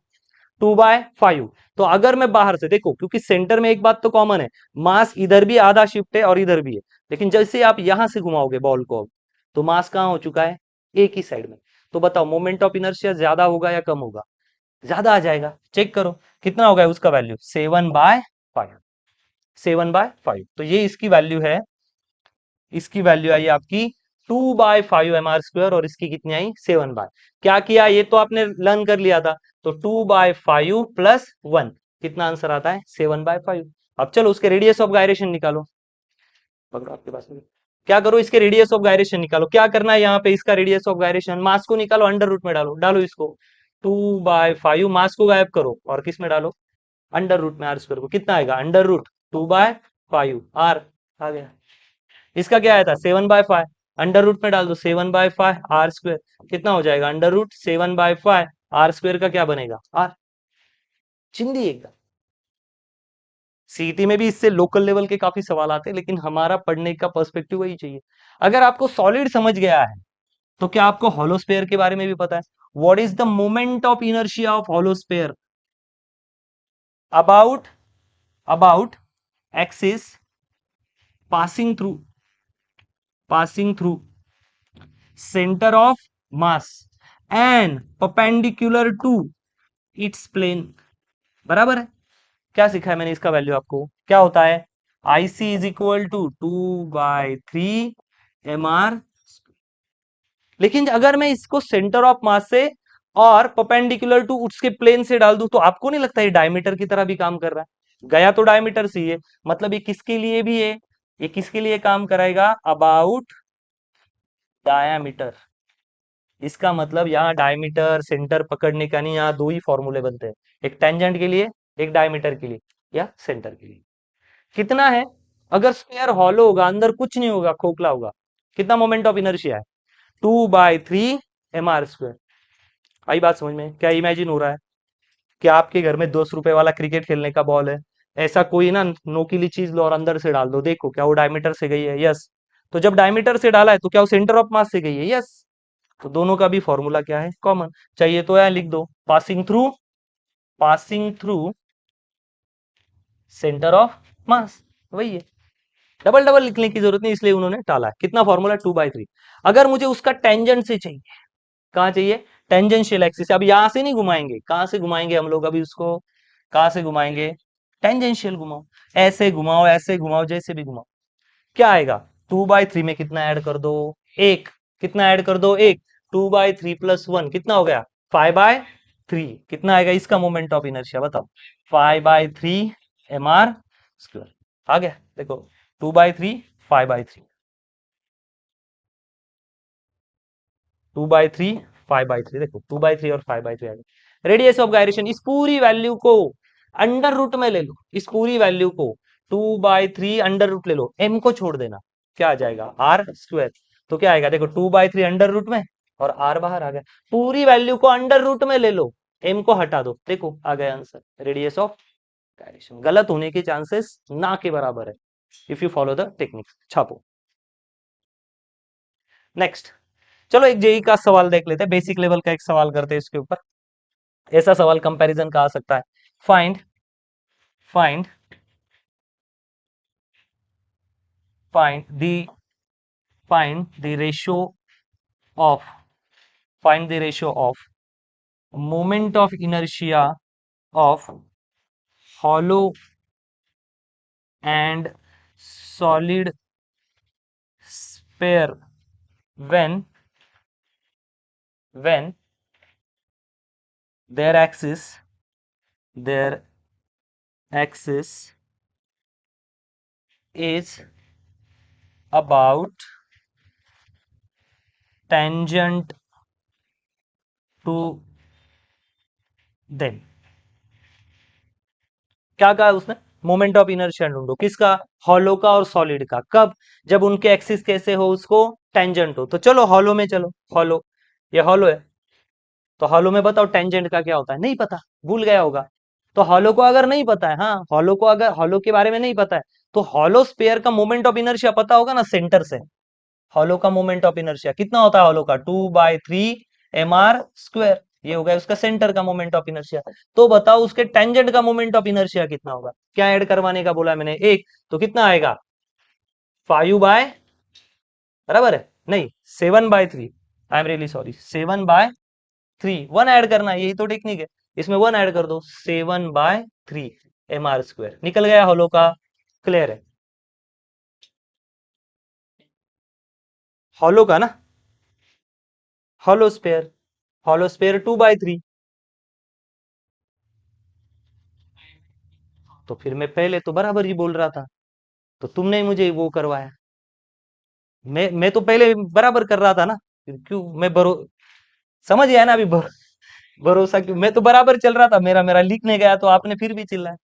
2/5। तो अगर मैं बाहर से देखो, क्योंकि सेंटर में एक बात तो कॉमन है, मास इधर भी आधा शिफ्ट है और इधर भी है, लेकिन जैसे आप यहां से घुमाओगे बॉल को, तो मास कहां हो चुका है? एक ही साइड में। तो बताओ मोमेंट ऑफ इनर्शिया ज्यादा होगा या कम होगा? ज्यादा आ जाएगा। चेक करो कितना होगा उसका वैल्यू? 7/5। 7/5, तो ये इसकी वैल्यू है। इसकी वैल्यू आई आपकी 2/5 mr², और इसकी कितनी आई? 7/। क्या किया? ये तो आपने लर्न कर लिया था। तो 2/5 प्लस 1 कितना आंसर आता है? 7/5। अब चलो उसके रेडियस ऑफ गायरेशन निकालो। पकड़ो आपके पास में, क्या करो, इसके रेडियस ऑफ गायरेशन निकालो। क्या करना है यहाँ पे? इसका रेडियस ऑफ गायरेशन, मास को निकालो, अंडर रूट में डालो, डालो इसको। 2/5, मास को गायब करो और किस में डालो? अंडर रूट में r² को। कितना आएगा? अंडर रूट 2/5 r आ गया। इसका क्या आया था? 7/5। अंडर रूट में डाल दो 7/5 r²। कितना हो जाएगा? अंडर रूट 7/5 r² का क्या बनेगा? r। चिंदी एकदम। सीटी में भी इससे लोकल लेवल के काफी सवाल आते हैं, लेकिन हमारा पढ़ने का पर्सपेक्टिव वही चाहिए। अगर आपको सॉलिड समझ गया है तो क्या आपको हॉलो स्पेयर के बारे में भी पता है? What is the moment of inertia of hollow sphere? About about axis passing through center of mass and perpendicular to its plane। बराबर है। क्या सिखाया मैंने इसका वैल्यू आपको? क्या होता है? IC is equal to 2/3 mr। लेकिन अगर मैं इसको सेंटर ऑफ मास से और परपेंडिकुलर टू उसके प्लेन से डाल दूं, तो आपको नहीं लगता ये डायमीटर की तरह भी काम कर रहा है? गया तो डायमीटर से ही है, मतलब ये किसके लिए भी है? ये किसके लिए काम कराएगा? About diameter. इसका मतलब यहाँ डायमीटर सेंटर पकड़ने का नहीं, यहाँ दो ही फॉर्मूले बनते हैं, एक टेंजेंट के लिए, एक डायमीटर के लिए या सेंटर के लिए। कितना है? अगर स्फीयर हॉलो होगा, अंदर कुछ नहीं होगा, खोखला होगा, कितना मोमेंट ऑफ इनर्शिया है? 2/3 mr²। आई बात समझ में? क्या इमेजिन हो रहा है कि आपके घर में 200 रुपए वाला क्रिकेट खेलने का बॉल है, ऐसा कोई ना नोकीली चीज लो और अंदर से डाल दो, देखो क्या वो डायमीटर से गई है? यस। तो जब डायमीटर से डाला है तो क्या वो सेंटर ऑफ मास से गई है? यस। तो दोनों का भी फॉर्मूला क्या है? कॉमन। चाहिए तो यहां लिख दो, पासिंग थ्रू सेंटर ऑफ मास, वही है। डबल डबल लिखने की जरूरत नहीं, इसलिए उन्होंने टाला है। कितना फॉर्मूला? 2/3। अगर मुझे उसका टेंजेंट से चाहिए, कहाँ चाहिए, टेंजेंशियल एक्सिस। अब यहां से नहीं घुमाएंगे, कहां से घुमाएंगे हम लोग अभी उसको, कहां से घुमाएंगे, टेंजेंशियल घुमाओ, ऐसे घुमाओ, ऐसे घुमाओ, जैसे भी घुमाओ, क्या आएगा, 2/3 में कितना ऐड कर दो, एक, कितना ऐड कर दो, एक, 2/3 प्लस 1 कितना हो गया, 5/3, कितना आएगा इसका मोमेंट ऑफ इनर्शिया बताओ, 5/3 mr²। आ गया देखो, 2/3, 5/3, 2/3, 5/3, देखो 2/3 और 5/3 आ गया। रेडियस ऑफ गायरेशन, इस पूरी वैल्यू को अंडर रूट में ले लो, इस पूरी वैल्यू को 2/3 अंडर रूट ले लो, m को छोड़ देना, क्या आ जाएगा, r²। तो क्या आएगा देखो, 2/3 अंडर रूट में और r बाहर आ गया, पूरी वैल्यू को अंडर रूट में ले लो, m को हटा दो, देखो आ गया आंसर, रेडियस ऑफ गायरेशन। गलत होने के चांसेस ना के बराबर है if you follow the technique. छापो। नेक्स्ट, चलो एक जेई का सवाल देख लेते हैं, बेसिक लेवल का एक सवाल करते हैं इसके ऊपर। ऐसा सवाल कंपैरिजन का आ सकता है, find find find the find the ratio of find the ratio of moment of inertia of hollow and solid sphere when when their axis is about tangent to them। क्या कहा उसने, मोमेंट ऑफ इनर्शिया ढूंढो, किसका, hollow का और solid का, कब, जब उनके एक्सिस कैसे हो, उसको टेंजेंट हो। तो चलो हॉलो में चलो, हॉलो, ये हॉलो है, तो हॉलो में बताओ टेंजेंट का क्या होता है, नहीं पता, भूल गया होगा। तो हॉलो को अगर नहीं पता है, हाँ हॉलो को अगर हॉलो के बारे में नहीं पता है, तो हॉलो स्पेयर का मोमेंट ऑफ इनर्शिया पता होगा ना, सेंटर से। हॉलो का मोमेंट ऑफ इनर्शिया कितना होता है, हॉलो का 2/3 mr², ये हो गया उसका सेंटर का मोमेंट ऑफ इनर्शिया। तो बताओ उसके टेंजेंट का मोमेंट ऑफ इनर्शिया कितना होगा, क्या ऐड करवाने का बोला मैंने, एक, तो कितना आएगा, 5/, बराबर है, नहीं 7/3, I am really sorry, 7/3, 1 add करना है, यही तो टेक्निक है, इसमें 1 ऐड कर दो, 7/3 mr², निकल गया हॉलो का, क्लियर है, हॉलो का ना, हॉलो स्पेयर, हॉलो स्पेयर 2/3। तो फिर मैं पहले तो बराबर ही बोल रहा था, तो तुमने ही मुझे वो करवाया, मैं तो पहले बराबर कर रहा था ना, फिर क्यों मैं समझ गया ना अभी भरोसा क्यों, मैं तो बराबर चल रहा था, मेरा मेरा लिखने गया तो आपने फिर भी चिल्लाया,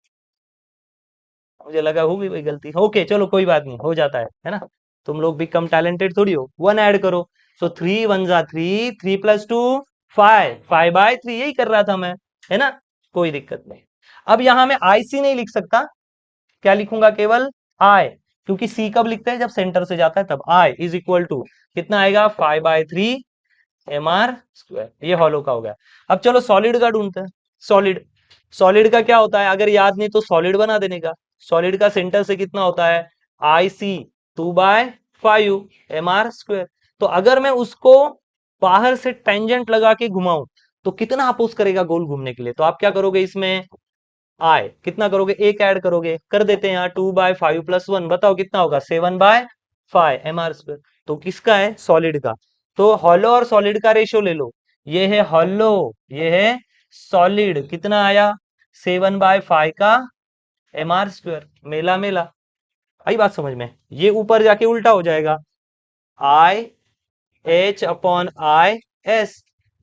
मुझे लगा होगी कोई गलती, ओके चलो कोई बात नहीं, हो जाता है ना, तुम लोग भी कम टैलेंटेड थोड़ी हो। 1 ऐड करो, सो 3 1 3, 3 + 2 5, 5/3, यही कर रहा था मैं, है ना, कोई दिक्कत नहीं। अब यहां मैं आईसी नहीं लिख सकता, क्या लिखूंगा, केवल आई, क्योंकि सी कब लिखते हैं, जब सेंटर से जाता है तब, आई इज इक्वल टू कितना आएगा, 5/3 mr², ये हॉलो का हो गया। अब चलो सॉलिड का ढूंढते हैं, सॉलिड, सॉलिड का क्या होता है, अगर याद नहीं तो सॉलिड बना देने का, सॉलिड का सेंटर से कितना होता है, आई सी 2/5 mr²। तो अगर मैं उसको बाहर से टेंजेंट लगा के घुमाऊं, तो कितना अपोज करेगा गोल घूमने के लिए, तो आप क्या करोगे इसमें, आए कितना करोगे, एक ऐड करोगे, कर देते हैं यहाँ, 2/5 + 1 बताओ कितना होगा, 7/5 mr²। तो किसका है, सॉलिड का। तो हॉलो और सॉलिड का रेशियो ले लो, ये है हॉलो, ये है सॉलिड, कितना आया, 7/5 का mr², मेला मेला, आई बात समझ में, ये ऊपर जाके उल्टा हो जाएगा, IH/I/S,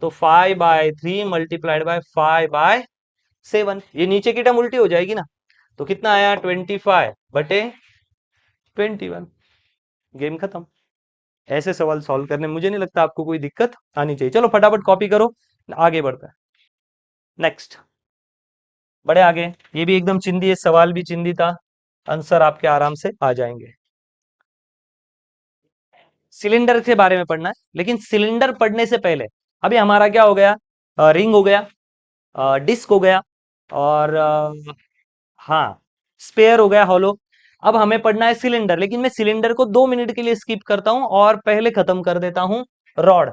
तो 5/3 × 5/7, ये नीचे की टर्म उल्टी हो जाएगी ना, तो कितना आया, 25/21, गेम खत्म। ऐसे सवाल सॉल्व करने में मुझे नहीं लगता आपको कोई दिक्कत आनी चाहिए। चलो फटाफट कॉपी करो, आगे बढ़ता है। नेक्स्ट, बड़े आगे, ये भी एकदम चिंदी है, सवाल भी चिंदी था, आंसर आपके आराम से आ जाएंगे। सिलेंडर के बारे में पढ़ना है, लेकिन सिलेंडर पढ़ने से पहले अभी हमारा क्या हो गया, रिंग हो गया, डिस्क हो गया, और हाँ स्पेयर हो गया, हॉलो। अब हमें पढ़ना है सिलेंडर, लेकिन मैं सिलेंडर को 2 मिनट के लिए स्किप करता हूं और पहले खत्म कर देता हूं रॉड,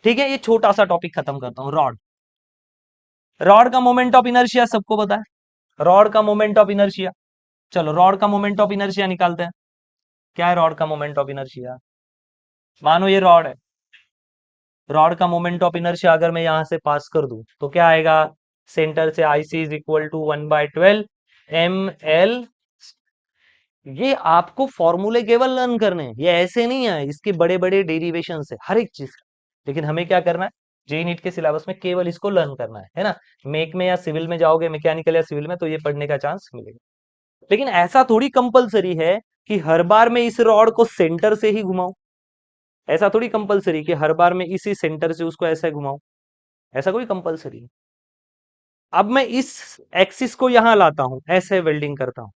ठीक है, ये छोटा सा टॉपिक खत्म करता हूं। रॉड, रॉड का मोमेंट ऑफ इनर्शिया सबको पता है। रॉड का मोमेंट ऑफ इनर्शिया, चलो रॉड का मोमेंट ऑफ इनर्शिया निकालते हैं। क्या है रॉड का मोमेंट ऑफ इनर्शिया? मानो ये रॉड है, रॉड का मोमेंट ऑफ इनर्शिया अगर मैं यहां से पास कर दूं तो क्या आएगा? सेंटर से आई C is equal to 1/12 ml। ये आपको फॉर्मूले केवल लर्न करने हैं, ये ऐसे नहीं है, इसके बड़े बड़े डेरिवेशन है हर एक चीज का। लेकिन हमें क्या करना है, जेई नीट के सिलेबस में केवल इसको लर्न करना है ना। मेक में या सिविल में जाओगे, मैकेनिकल या सिविल में, तो ये पढ़ने का चांस मिलेगा। लेकिन ऐसा थोड़ी कंपलसरी है कि हर बार मैं इस रॉड को सेंटर से ही घुमाऊं। ऐसा थोड़ी कंपलसरी कि हर बार मैं इसी सेंटर से उसको ऐसे घुमाऊं, ऐसा कोई कंपलसरी है। अब मैं इस एक्सिस को यहां लाता हूं, ऐसे वेल्डिंग करता हूं,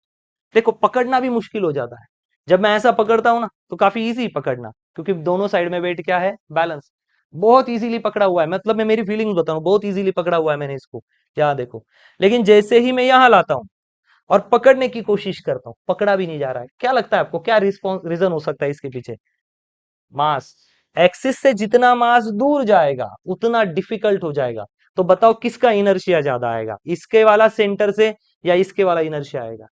देखो पकड़ना भी मुश्किल हो जाता है। जब मैं ऐसा पकड़ता हूं ना तो काफी इजी पकड़ना, क्योंकि दोनों साइड में वेट क्या है, बैलेंस। बहुत इजीली पकड़ा हुआ है, मतलब मैं मेरी फीलिंग बताऊं, बहुत इजीली पकड़ा हुआ है मैंने इसको, यहाँ देखो। लेकिन जैसे ही मैं यहाँ लाता हूं और पकड़ने की कोशिश करता हूं, पकड़ा भी नहीं जा रहा है। क्या लगता है आपको, क्या रिस्पॉन्स रीजन हो सकता है इसके पीछे? मास। एक्सिस से जितना मास दूर जाएगा उतना डिफिकल्ट हो जाएगा। तो बताओ किसका इनर्शिया ज्यादा आएगा, इसके वाला सेंटर से या इसके वाला इनर्शिया आएगा?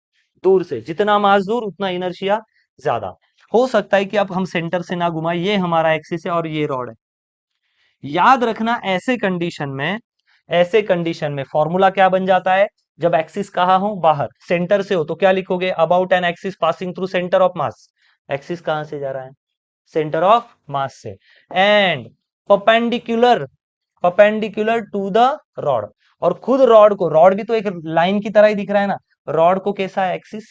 दूर से, जितना मास दूर उतना इनर्शिया ज्यादा। हो सकता है कि अब हम सेंटर से ना घुमाए, ये हमारा एक्सिस है और ये रॉड है। याद रखना ऐसे कंडीशन में, ऐसे कंडीशन में फॉर्मूला क्या बन जाता है? जब एक्सिस कहा हो बाहर, सेंटर से हो तो क्या लिखोगे? About an axis passing through centre of mass. Axis कहां से जा रहा है? सेंटर ऑफ मास से। And perpendicular, perpendicular to the rod. और खुद रॉड को, रॉड भी तो एक लाइन की तरह ही दिख रहा है ना, रॉड को कैसा है एक्सिस?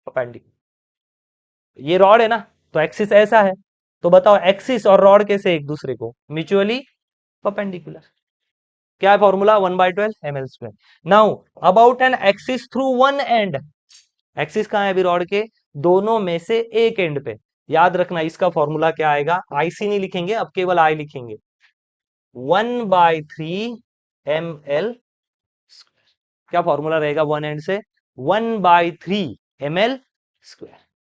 परपेंडिकुलर। ये रॉड है ना, तो एक्सिस ऐसा है। तो बताओ एक्सिस और रॉड कैसे एक दूसरे को म्यूचुअली परपेंडिकुलर। क्या है formula? 1/12 ml²। Now about an axis through one and, axis कहां है अभी रॉड के? दोनों में से एक एंड पे। याद रखना इसका फॉर्मूला क्या आएगा? आईसी नहीं लिखेंगे, अब केवल आई लिखेंगे। 1/3 ml। क्या फॉर्मूला रहेगा वन एंड से? 1/3 ml²।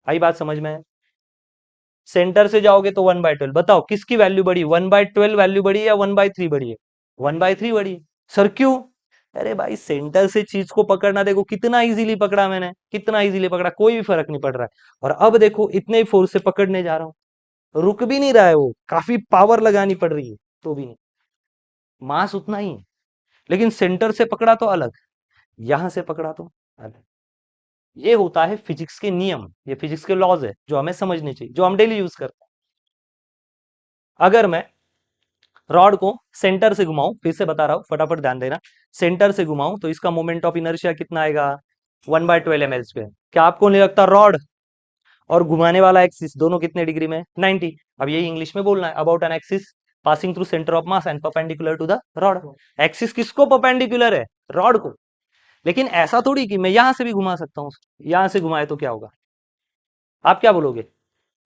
आई बात समझ में? सेंटर से जाओगे तो 1/12। बताओ किसकी वैल्यू बड़ी, 1/12 वैल्यू बड़ी है या 1/3 बड़ी है? 1/3 बड़ी है। सर क्यों? अरे भाई सेंटर से चीज को पकड़ना, देखो कितना इजीली पकड़ा मैंने, कितना इजीली पकड़ा, कोई भी फर्क नहीं पड़ रहा है। और अब देखो इतने ही फोर्स से पकड़ने जा रहा हूं, रुक भी नहीं रहा है वो, काफी पावर लगानी पड़ रही है तो भी नहीं। मास उतना ही है, लेकिन सेंटर से पकड़ा तो अलग, यहां से पकड़ा तो अलग। ये होता है फिजिक्स के नियम, ये फिजिक्स के लॉज है जो हमें समझने चाहिए, जो हम डेली यूज करते हैं। अगर मैं रॉड को सेंटर से घुमाऊं, फिर से बता रहा हूं, फटाफट ध्यान देना, सेंटर से घुमाऊं तो इसका मोमेंट ऑफ इनर्शिया कितना आएगा? 1/12 ml²। क्या आपको नहीं लगता रॉड और घुमाने वाला एक्सिस दोनों कितने डिग्री में? 90। अब यही इंग्लिश में बोलना है, about an axis passing through centre of mass and perpendicular to the rod. Axis किसको परपेंडिकुलर है? रॉड को। लेकिन ऐसा थोड़ी कि मैं यहां से भी घुमा सकता हूं, यहां से घुमाए तो क्या होगा? आप क्या बोलोगे?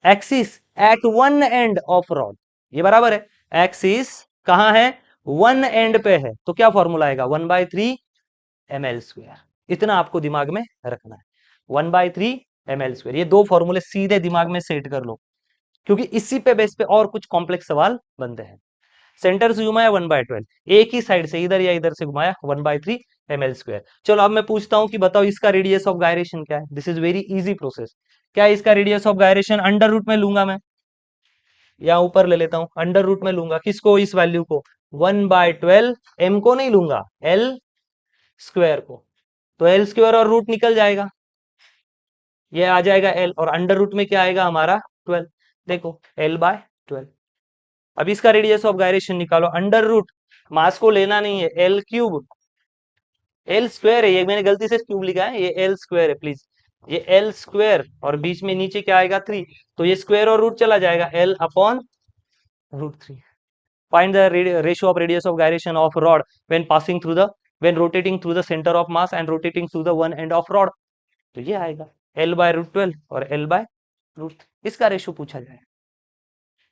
Axis at one end of rod, ये बराबर है एक्सिस कहां है? वन एंड पे है, तो क्या फॉर्मूला आएगा? 1/3 ml²। इतना आपको दिमाग में रखना है, 1/3 ml²। ये दो फॉर्मूले सीधे दिमाग में सेट कर लो, क्योंकि इसी पे बेस पे और कुछ कॉम्प्लेक्स सवाल बनते हैं। सेंटर से घुमाया 1/12, एक ही साइड से इधर या इधर से घुमाया 1/3 ml²। चलो अब मैं पूछता हूं कि बताओ इसका रेडियस ऑफ गायरेशन क्या है? This is very easy process. क्या है इसका radius of gyration? Under root में लूंगा मैं, या ऊपर ले लेता हूं, अंडर रूट में लूंगा किसको? इस वैल्यू को, 1/12। m को नहीं लूंगा, एल स्क्वायर को। तो एल स्क्वायर और रूट निकल जाएगा, ये आ जाएगा एल, और अंडर रूट में क्या आएगा हमारा? 12। देखो l/12। अब इसका रेडियस ऑफ गायरेशन निकालो, अंडर रूट, मास को लेना नहीं है, एल क्यूब, एल स्क्वायर है, ये मैंने गलती से क्यूब लिखा है, ये एल स्क्वायर है प्लीज, ये एल स्क्वायर, और बीच में नीचे क्या आएगा? 3। तो ये स्क्वायर और रूट चला जाएगा, l/√3। Find the ratio of radius of gyration of rod when passing through the, when rotating through the center of mass and rotating through the one end of rod। तो ये आएगा l/√12 और l/√3। इसका ratio पूछा जाए,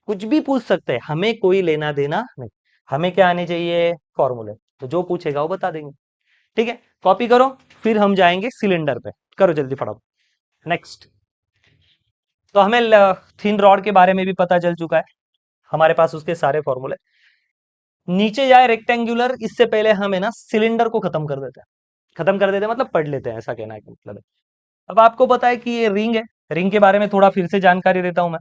कुछ भी पूछ सकते हैं, हमें कोई लेना देना नहीं। हमें क्या आने चाहिए? फॉर्मूले। तो जो पूछेगा वो बता देंगे। ठीक है, कॉपी करो, फिर हम जाएंगे सिलेंडर पे। करो जल्दी फटाफट नेक्स्ट। तो हमें थिन रॉड के बारे में भी पता चल चुका है, हमारे पास उसके सारे फॉर्मूले। नीचे जाए रेक्टेंगुलर, इससे पहले हम है ना सिलेंडर को खत्म कर देते हैं। खत्म कर देते हैं मतलब पढ़ लेते हैं, ऐसा कहना है कि मतलब है। अब आपको पता है कि ये रिंग है। रिंग के बारे में थोड़ा फिर से जानकारी देता हूं मैं।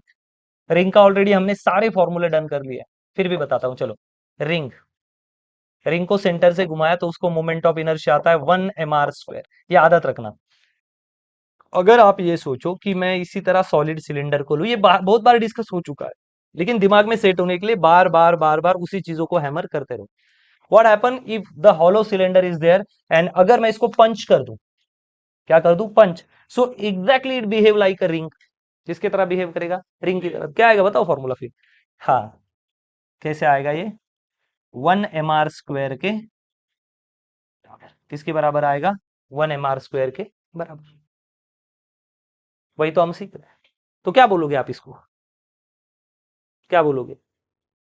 रिंग का ऑलरेडी हमने सारे फॉर्मूले डन कर लिए, फिर भी बताता हूं चलो। रिंग, रिंग को सेंटर से घुमाया तो उसको मोमेंट ऑफ इनर्शिया आता है 1 mr²। ये आदत रखना। अगर आप ये सोचो कि मैं इसी तरह सॉलिड सिलेंडर को लूं, ये बहुत बार डिस्कस हो चुका है, लेकिन दिमाग में सेट होने के लिए बार बार बार बार उसी चीजों को हैमर करते रहो। What happen if the hollow cylinder is there, and अगर मैं इसको पंच कर दूं, क्या कर दूं, punch. So exactly it behave like a ring. किसकी तरह बिहेव करेगा, रिंग की तरह। क्या आएगा बताओ फॉर्मूला फिर। हाँ, कैसे आएगा ये, 1 mr² के, किसके बराबर आएगा, 1 mr² के बराबर। वही तो हम सीख रहे हैं। तो क्या बोलोगे आप इसको, क्या बोलोगे,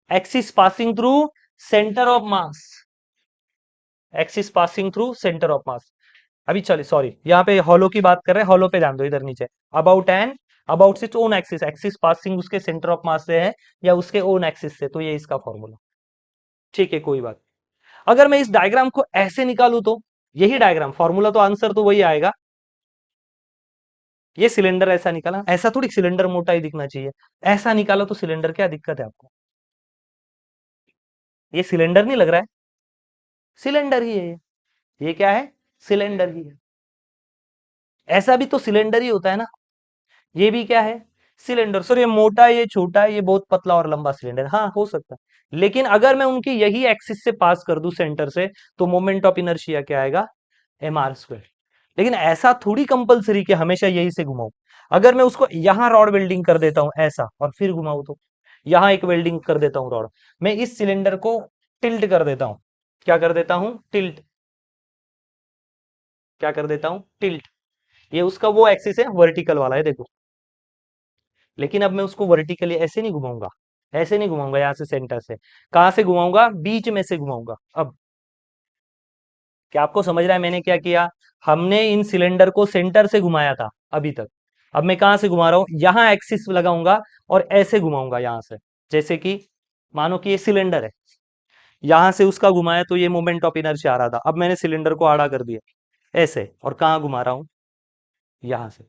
axis passing through centre of mass, axis passing through centre of मास। अभी चलिए सॉरी, यहाँ पे हॉलो की बात कर रहे हैं, हॉलो पे ध्यान दो, इधर नीचे। About an, about its own axis, axis passing उसके सेंटर ऑफ मास से है या उसके ओन एक्सिस से, तो ये इसका फॉर्मूला। ठीक है, कोई बात। अगर मैं इस डायग्राम को ऐसे निकालू तो यही डायग्राम, फॉर्मूला तो आंसर तो वही आएगा। ये सिलेंडर ऐसा निकाला, ऐसा थोड़ी सिलेंडर मोटा ही दिखना चाहिए, ऐसा निकालो तो सिलेंडर, क्या दिक्कत है आपको, ये सिलेंडर नहीं लग रहा है, सिलेंडर ही है ये क्या है, सिलेंडर ही है। ऐसा भी तो सिलेंडर ही होता है ना, ये भी क्या है, सिलेंडर। सर ये मोटा है, ये छोटा है, ये बहुत पतला और लंबा सिलेंडर, हाँ हो सकता है, लेकिन अगर मैं उनकी यही एक्सिस से पास कर दूं सेंटर से, तो मोमेंट ऑफ इनर्शिया क्या आएगा, mr²। लेकिन ऐसा थोड़ी कंपलसरी कि हमेशा यही से घुमाऊं। अगर मैं उसको यहां रॉड वेल्डिंग कर देता हूं ऐसा और फिर घुमाऊं, तो यहां एक वेल्डिंग कर देता हूं रॉड, मैं इस सिलेंडर को टिल्ट कर देता हूं। क्या कर देता हूं, टिल्ट। क्या कर देता हूं, टिल्ट। ये उसका वो एक्सिस है, वर्टिकल वाला है देखो। लेकिन अब मैं उसको वर्टिकली ऐसे नहीं घुमाऊंगा, ऐसे नहीं घुमाऊंगा, यहां से सेंटर से। कहां से घुमाऊंगा, बीच में से घुमाऊंगा। अब क्या आपको समझ रहा है मैंने क्या किया, हमने इन सिलेंडर को सेंटर से घुमाया था अभी तक। अब मैं कहां से घुमा रहा हूं, यहां एक्सिस लगाऊंगा और ऐसे घुमाऊंगा यहां से। जैसे कि मानो कि ये सिलेंडर है, यहां से उसका घुमाया तो ये मोमेंट ऑफ इनर्शिया आ रहा था, अब मैंने सिलेंडर को आड़ा कर दिया ऐसे, और कहां घुमा रहा हूं, यहां से।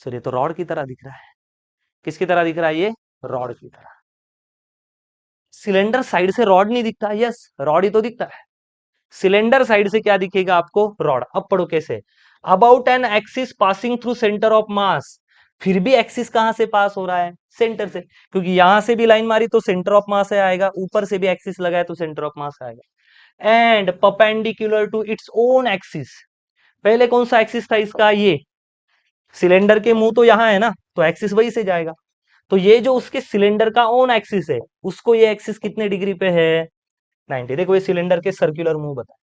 सर ये तो रॉड की तरह दिख रहा है, किसकी तरह दिख रहा है ये, रॉड की तरह। सिलेंडर साइड से रॉड नहीं दिखता, यस रॉड ही तो दिखता है। सिलेंडर साइड से क्या दिखेगा आपको, रॉड। अब पढ़ो कैसे, about an axis passing through centre of मास। फिर भी एक्सिस कहां से पास हो रहा है, सेंटर से, क्योंकि यहां से भी लाइन मारी तो सेंटर ऑफ मास आएगा, ऊपर से भी एक्सिस लगाए तो सेंटर ऑफ मास आएगा। And perpendicular to its own axis. पहले कौन सा एक्सिस था इसका, ये सिलेंडर के मुंह तो यहां है ना, तो एक्सिस वही से जाएगा। तो ये जो उसके सिलेंडर का ओन एक्सिस है, उसको ये एक्सिस कितने डिग्री पे है, 90। देखो ये सिलेंडर के सर्कुलर मुंह बता,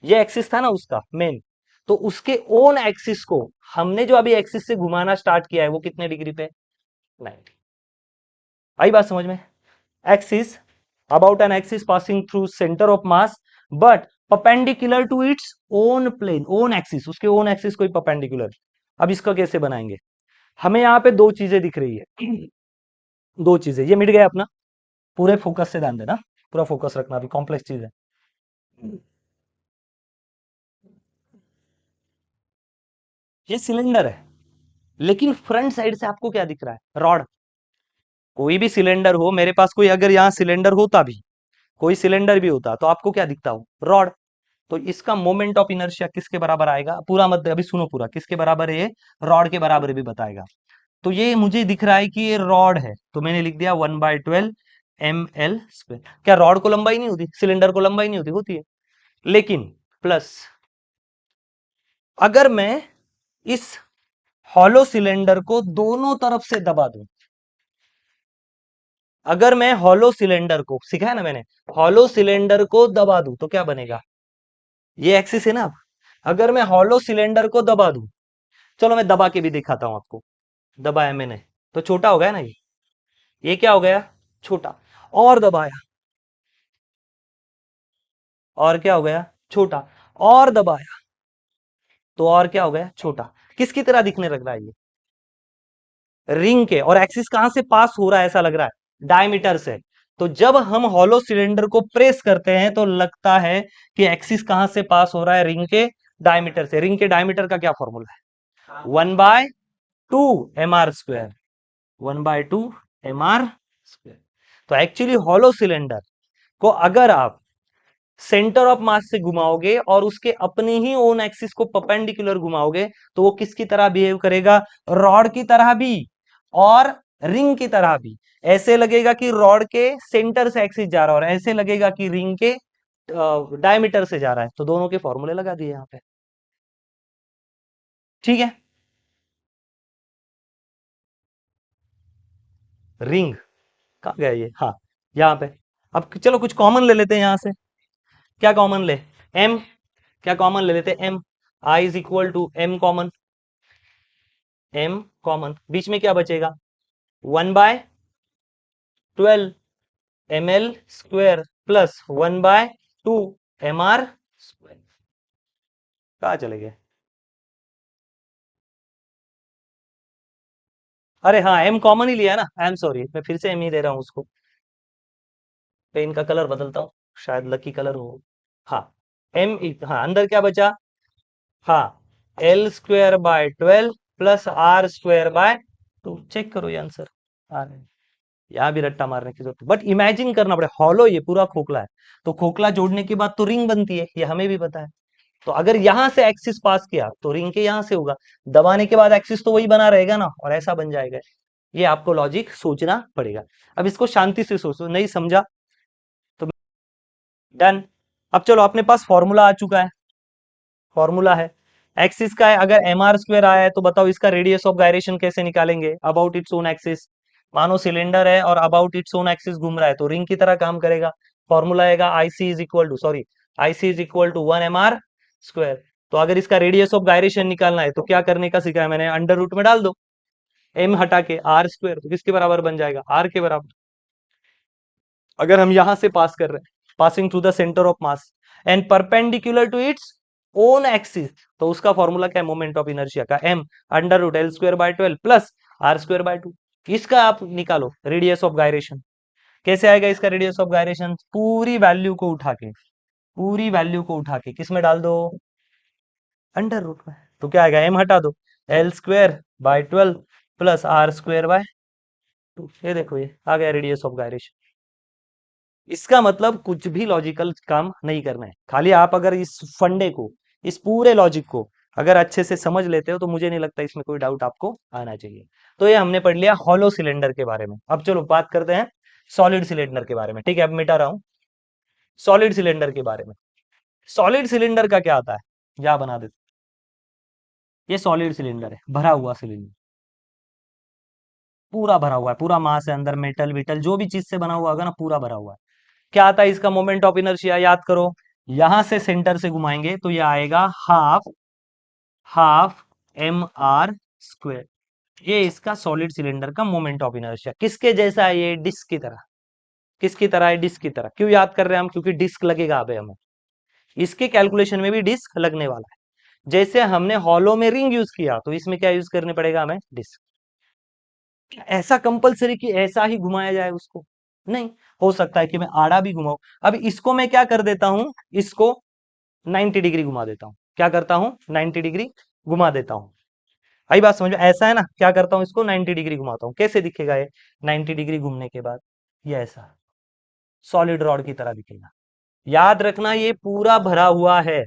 ये एक्सिस था ना उसका मेन, तो उसके ओन एक्सिस को हमने जो अभी एक्सिस से घुमाना स्टार्ट किया है वो कितने डिग्री पे, 90। आई बात समझ में, axis, about an axis passing through centre of mass, but perpendicular to its own plane, own axis, उसके ओन एक्सिस को परपेंडिकुलर। अब इसका कैसे बनाएंगे, हमें यहाँ पे दो चीजें दिख रही है, दो चीजें, ये मिट गया अपना। पूरे फोकस से ध्यान देना, पूरा फोकस रखना, अभी कॉम्प्लेक्स चीज है। ये सिलेंडर है, लेकिन फ्रंट साइड से आपको क्या दिख रहा है, रॉड। कोई भी सिलेंडर हो, मेरे पास कोई अगर यहाँ सिलेंडर होता भी, कोई सिलेंडर भी होता, तो आपको क्या दिखता हो, रॉड। तो इसका मोमेंट ऑफ इनर्शिया किसके बराबर आएगा, पूरा मत अभी सुनो पूरा, किसके बराबर है ये, रॉड के बराबर भी बताएगा। तो ये मुझे दिख रहा है कि ये रॉड है, तो मैंने लिख दिया 1/12 ml²। क्या रॉड को लंबाई नहीं होती, सिलेंडर को लंबाई नहीं होती, होती है। लेकिन प्लस, अगर मैं इस हॉलो सिलेंडर को दोनों तरफ से दबा दूं, अगर मैं हॉलो सिलेंडर को, सिखाया ना मैंने, हॉलो सिलेंडर को दबा दूं तो क्या बनेगा, ये एक्सिस है ना। अगर मैं हॉलो सिलेंडर को दबा दूं, चलो मैं दबा के भी दिखाता हूं आपको। दबाया मैंने तो छोटा हो गया ना ये क्या हो गया, छोटा। और दबाया, और क्या हो गया, छोटा। और दबाया तो और क्या हो गया, छोटा। किसकी तरह दिखने लग रहा है ये, रिंग के। और एक्सिस कहां से पास हो रहा है, ऐसा लग रहा है डायमीटर से। तो जब हम हॉलो सिलेंडर को प्रेस करते हैं तो लगता है कि एक्सिस कहां से पास हो रहा है, रिंग के डायमीटर से। रिंग के डायमीटर का क्या फॉर्मूला है, 1/2 mr², 1/2 mr²। तो एक्चुअली हॉलो सिलेंडर को अगर आप सेंटर ऑफ मास से घुमाओगे और उसके अपने ही ओन एक्सिस को परपेंडिकुलर घुमाओगे तो वो किसकी तरह बिहेव करेगा, रॉड की तरह भी और रिंग की तरह भी। ऐसे लगेगा कि रॉड के सेंटर से एक्सिस जा रहा है और ऐसे लगेगा कि रिंग के डायमीटर से जा रहा है। तो दोनों के फॉर्मूले लगा दिए यहां पे, ठीक है। रिंग कहाँ गया ये, हाँ यहाँ पे। अब चलो कुछ कॉमन ले लेते हैं यहां से। क्या कॉमन ले, एम, क्या कॉमन ले लेते हैं, M. I is equal to M common, M common, बीच में क्या बचेगा, 1/12 ml² प्लस 1/2 mr²। कहा चले गए, अरे हाँ एम कॉमन ही लिया है ना, आई एम सॉरी, मैं फिर से एम ही दे रहा हूँ उसको। पेन का कलर बदलता हूँ, शायद लकी कलर हो। हाँ एम, हाँ अंदर क्या बचा, हाँ L²/12 प्लस R²/2। चेक करो ये आंसर आ रहे हैं। यहाँ भी रट्टा मारने की जरूरत, बट इमेजिन करना पड़े, हॉलो ये पूरा खोखला है, तो खोखला जोड़ने के बाद तो रिंग बनती है, ये हमें भी पता है। तो अगर यहां से एक्सिस पास किया तो रिंग के यहां से होगा, दबाने के बाद एक्सिस तो वही बना रहेगा ना, और ऐसा बन जाएगा। ये आपको लॉजिक सोचना पड़ेगा। अब इसको शांति से सोचो, नहीं समझा तो डन। अब चलो अपने पास फॉर्मूला आ चुका है, फॉर्मूला है एक्सिस का है, अगर mr² आया है तो बताओ इसका रेडियस ऑफ गायरेशन कैसे निकालेंगे, अबाउट इट्स ओन एक्सिस। मानो सिलेंडर है और अबाउट इट्स ओन एक्सिस घूम रहा है तो रिंग की तरह काम करेगा। फॉर्मूला आएगा IC is equal to, sorry, IC is equal to 1 mr²। तो अगर इसका रेडियस ऑफ गायरेशन निकालना है तो क्या करने का सिखाया मैंने, अंडर रूट में डाल दो, एम हटा के r², तो किसके बराबर बन जाएगा, आर के बराबर। अगर हम यहां से पास कर रहे हैं, passing through the centre of mass and perpendicular to its own axis, तो उसका फॉर्मूला क्या है, मोमेंट ऑफ इनर्शिया का, m √L²/12 प्लस R²/2। इसका आप निकालो रेडियस ऑफ गायरेशन, कैसे आएगा इसका रेडियस ऑफ गायरेशन, पूरी वैल्यू को उठा के, पूरी वैल्यू को उठा के किस में डाल दो, अंडर रूट में। तो क्या आएगा, m हटा दो, L²/12 प्लस R²/2। ये देखो ये आ गया रेडियस ऑफ गायरेशन। इसका मतलब कुछ भी लॉजिकल काम नहीं करना है, खाली आप अगर इस फंडे को, इस पूरे लॉजिक को अगर अच्छे से समझ लेते हो तो मुझे नहीं लगता इसमें कोई डाउट आपको आना चाहिए। तो ये हमने पढ़ लिया हॉलो सिलेंडर के बारे में। अब चलो बात करते हैं सॉलिड सिलेंडर के बारे में, ठीक है, अब मिटा रहा हूं सॉलिड सिलेंडर के बारे में। सॉलिड सिलेंडर का क्या आता है, या बना देते, ये सॉलिड सिलेंडर है, भरा हुआ सिलेंडर, पूरा भरा हुआ है, पूरा मास है अंदर, मेटल विटल जो भी चीज से बना हुआ होगा ना पूरा भरा हुआ है। क्या आता है इसका मोमेंट ऑफ इनर्शिया, याद करो, यहां से सेंटर से घुमाएंगे तो ये आएगा हाफ, हाफ mr²। ये इसका सॉलिड सिलेंडर का मोमेंट ऑफ इनर्शिया किसके जैसा है, ये डिस्क की तरह। किसकी तरह है, डिस्क की तरह। क्यों याद कर रहे हैं हम, क्योंकि डिस्क लगेगा अबे हमें, इसके कैलकुलेशन में भी डिस्क लगने वाला है। जैसे हमने हॉलो में रिंग यूज किया तो इसमें क्या यूज करने पड़ेगा हमें, डिस्क। ऐसा कंपलसरी कि ऐसा ही घुमाया जाए उसको, नहीं, हो सकता है कि मैं आड़ा भी घुमाऊं। अब इसको मैं क्या कर देता हूं, इसको 90 डिग्री घुमा देता हूं, क्या करता हूं, 90 डिग्री घुमा देता हूं। आई बात समझ में, ऐसा है ना, क्या करता हूं इसको 90 डिग्री घुमाता हूं, कैसे दिखेगा ये 90 डिग्री घूमने के बाद, ये ऐसा सॉलिड रॉड की तरह दिखेगा। याद रखना ये पूरा भरा हुआ है,